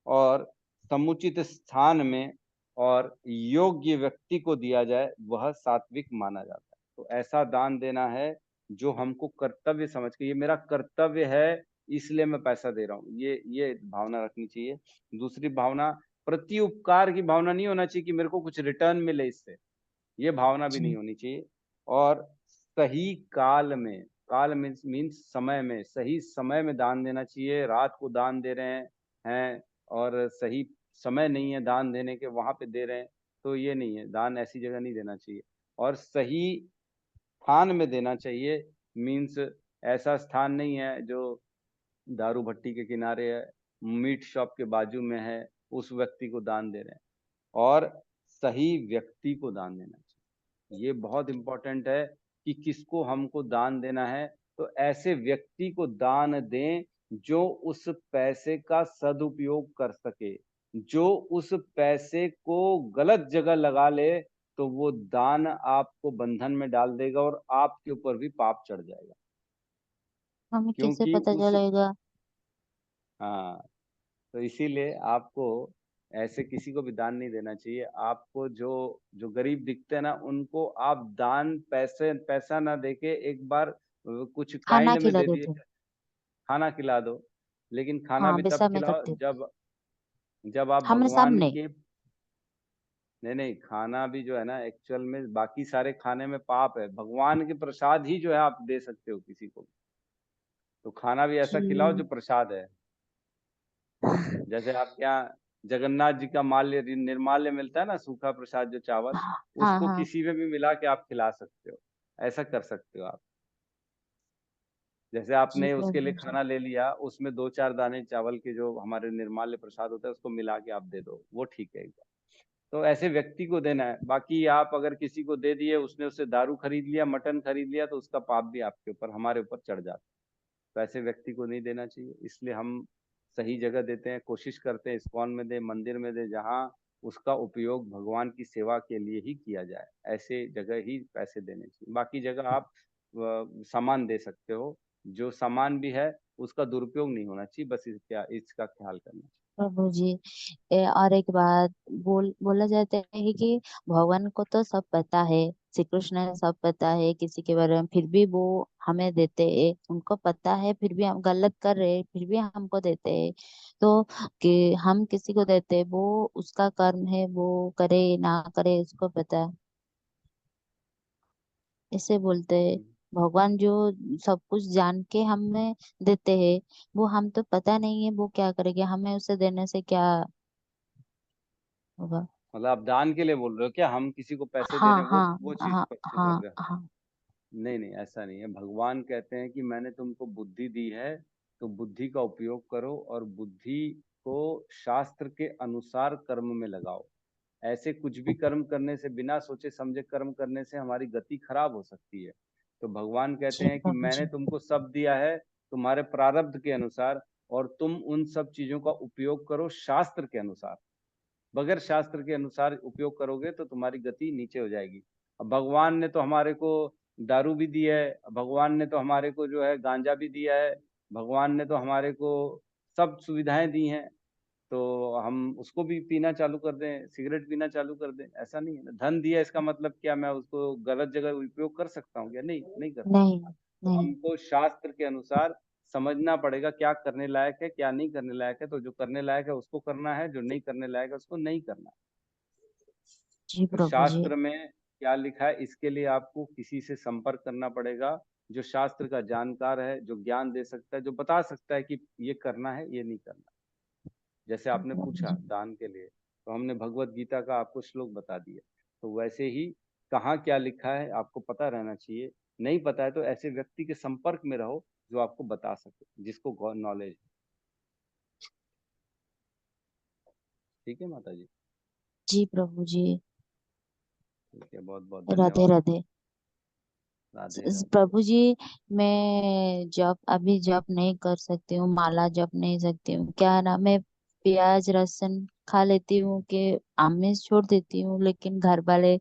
और समुचित स्थान में और योग्य व्यक्ति को दिया जाए, वह सात्विक माना जाता है। तो ऐसा दान देना है जो हमको कर्तव्य समझ के, ये मेरा कर्तव्य है इसलिए मैं पैसा दे रहा हूँ, ये भावना रखनी चाहिए। दूसरी भावना, प्रति उपकार की भावना नहीं होना चाहिए कि मेरे को कुछ रिटर्न मिले इससे, ये भावना भी नहीं जी होनी चाहिए। और सही काल में, काल मीन्स समय में, सही समय में दान देना चाहिए। रात को दान दे रहे हैं और सही समय नहीं है दान देने के, वहां पे दे रहे हैं, तो ये नहीं है। दान ऐसी जगह नहीं देना चाहिए और सही स्थान में देना चाहिए। मीन्स ऐसा स्थान नहीं है जो दारू भट्टी के किनारे है, मीट शॉप के बाजू में है, उस व्यक्ति को दान दे रहे हैं। और सही व्यक्ति को दान देना चाहिए। ये बहुत इंपॉर्टेंट है कि किसको हमको दान देना है। तो ऐसे व्यक्ति को दान दें जो उस पैसे का सदुपयोग कर सके। जो उस पैसे को गलत जगह लगा ले तो वो दान आपको बंधन में डाल देगा और आपके ऊपर भी पाप चढ़ जाएगा। हमें कैसे क्योंकि पता उस चलेगा? हाँ, तो इसीलिए आपको ऐसे किसी को भी दान नहीं देना चाहिए। आपको जो जो गरीब दिखते हैं ना, उनको आप दान पैसा ना देके एक बार कुछ खाना काइंड में खिला दे दिए, देते। खाना खिला दो। लेकिन खाना हाँ, भी वैसा तब मैं खिलाओ करती हूँ। जब जब आप हमें भगवान सामने। के नहीं, खाना भी जो है ना, एक्चुअल में बाकी सारे खाने में पाप है। भगवान के प्रसाद ही जो है आप दे सकते हो किसी को। तो खाना भी ऐसा खिलाओ जो जी। प्रसाद है। जैसे आपके यहाँ जगन्नाथ जी का माल्य निर्माल्य मिलता है ना, सूखा प्रसाद जो चावल, हाँ उसको हाँ किसी में भी मिला के आप खिला सकते हो। ऐसा कर सकते हो आप। जैसे जी आपने उसके लिए प्रभु जी। खाना ले लिया, उसमें 2-4 दाने चावल के जो हमारे निर्माल्य प्रसाद होता है उसको मिला के आप दे दो, वो ठीक है एकदम। तो ऐसे व्यक्ति को देना है। बाकी आप अगर किसी को दे दिए, उसने उससे दारू खरीद लिया, मटन खरीद लिया, तो उसका पाप भी आपके ऊपर, हमारे ऊपर चढ़ जाता है। तो ऐसे व्यक्ति को नहीं देना चाहिए। इसलिए हम सही जगह देते हैं, कोशिश करते हैं इस्कॉन में दे, मंदिर में दे, जहाँ उसका उपयोग भगवान की सेवा के लिए ही किया जाए। ऐसे जगह ही पैसे देने चाहिए। बाकी जगह आप सामान दे सकते हो, जो सामान भी है उसका दुरुपयोग नहीं होना चाहिए। बस इसका ख्याल करना चाहिए। प्रभु जी, और एक बात बोला जाता है कि भगवान को तो सब पता है, श्री कृष्ण ने सब पता है किसी के बारे में, फिर भी वो हमें देते हैं। उनको पता है फिर भी हम गलत कर रहे हैं, फिर भी हमको देते हैं। तो कि हम किसी को देते हैं, वो उसका कर्म है, वो करे ना करे उसको पता है। ऐसे बोलते हैं भगवान जो सब कुछ जान के हमें देते हैं, वो हम तो पता नहीं है वो क्या करेंगे, हमें उसे देने से क्या होगा। मतलब आप दान के लिए बोल रहे हो क्या? हम किसी को पैसे दे हाँ रहे हैं, हाँ वो चीज हाँ को बोल हाँ रहे हो? हाँ। नहीं नहीं, ऐसा नहीं है। भगवान कहते हैं कि मैंने तुमको बुद्धि दी है, तो बुद्धि का उपयोग करो और बुद्धि को शास्त्र के अनुसार कर्म में लगाओ। ऐसे कुछ भी कर्म करने से, बिना सोचे समझे कर्म करने से हमारी गति खराब हो सकती है। तो भगवान कहते जी हैं कि प्रभु मैंने जी। तुमको सब दिया है तुम्हारे प्रारब्ध के अनुसार, और तुम उन सब चीजों का उपयोग करो शास्त्र के अनुसार। बगैर शास्त्र के अनुसार उपयोग करोगे तो तुम्हारी गति नीचे हो जाएगी। अब भगवान ने तो हमारे को दारू भी दी है, भगवान ने तो हमारे को जो है गांजा भी दिया है, भगवान ने तो हमारे को सब सुविधाएं दी हैं। तो हम उसको भी पीना चालू कर दें, सिगरेट पीना चालू कर दें? ऐसा नहीं है ना। धन दिया इसका मतलब क्या मैं उसको गलत जगह उपयोग कर सकता हूँ क्या? नहीं, नहीं कर सकता। नहीं तो नहीं। हमको शास्त्र के अनुसार समझना पड़ेगा क्या करने लायक है, क्या नहीं करने लायक है। तो जो करने लायक है उसको करना है, जो नहीं करने लायक है उसको नहीं करना है। जी तो प्रभु जी। शास्त्र में क्या लिखा है, इसके लिए आपको किसी से संपर्क करना पड़ेगा, जो शास्त्र का जानकार है, जो ज्ञान दे सकता है, जो बता सकता है कि ये करना है, ये नहीं करना। जैसे जी आपने प्रभु पूछा जी। दान के लिए, तो हमने भगवत गीता का आपको श्लोक बता दिया। तो वैसे ही कहाँ क्या लिखा है आपको पता रहना चाहिए। नहीं पता है तो ऐसे व्यक्ति के संपर्क में रहो जो आपको बता सके, जिसको नॉलेज है। ठीक है माता जी? जी प्रभु जी। ठीक है, बहुत बहुत राधे धन्यवाद। राधे। राधे राधे। प्रभु जी, मैं जप अभी जप नहीं कर सकती हूँ, माला जप नहीं सकती हूँ, क्या ना मैं प्याज लहसुन खा लेती हूँ कि आमिष छोड़ देती हूँ, लेकिन घर वाले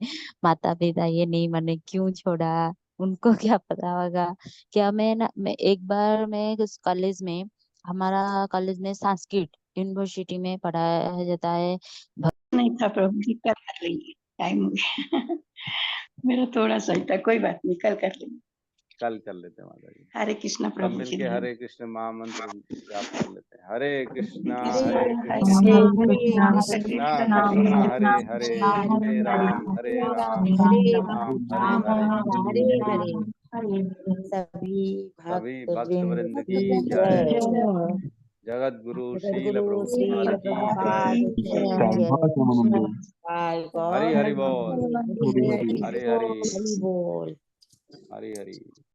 माता पिता ये नहीं माने क्यों छोड़ा, उनको क्या पता होगा। क्या मैं एक बार मैं उस कॉलेज में, हमारा कॉलेज में संस्कृत यूनिवर्सिटी में पढ़ाया जाता है। नहीं था प्रभु जी, कल कर लेंगे, टाइम हो गया। मेरा थोड़ा सा ही था, कोई बात नहीं, कल कर लेंगे। कल कर लेते हैं माता जी। हरे कृष्णा सब प्रभु जी। मिलके हरे कृष्ण महामंत्र जाप कर लेते हैं। हरे कृष्णा हरे हरे कृष्णा कृष्णा हरे कृष्णा कृष्णा कृष्णा हरे कृष्ण हरे, कृष्ण हरे हरे राम हरे हरे राम, हरे राम राम हरे राम हरे। राम हरे हरे। सभी सभी भक्त भक्त वृंद वृंद की की जय। जय। जगत गुरु श्रील सद्गुरु श्री प्रभुपाद की प्रभुपाद जय। की जय। बाय हरि गॉड हरि बोल। हरि हरि हरि बोल। हरि हरि।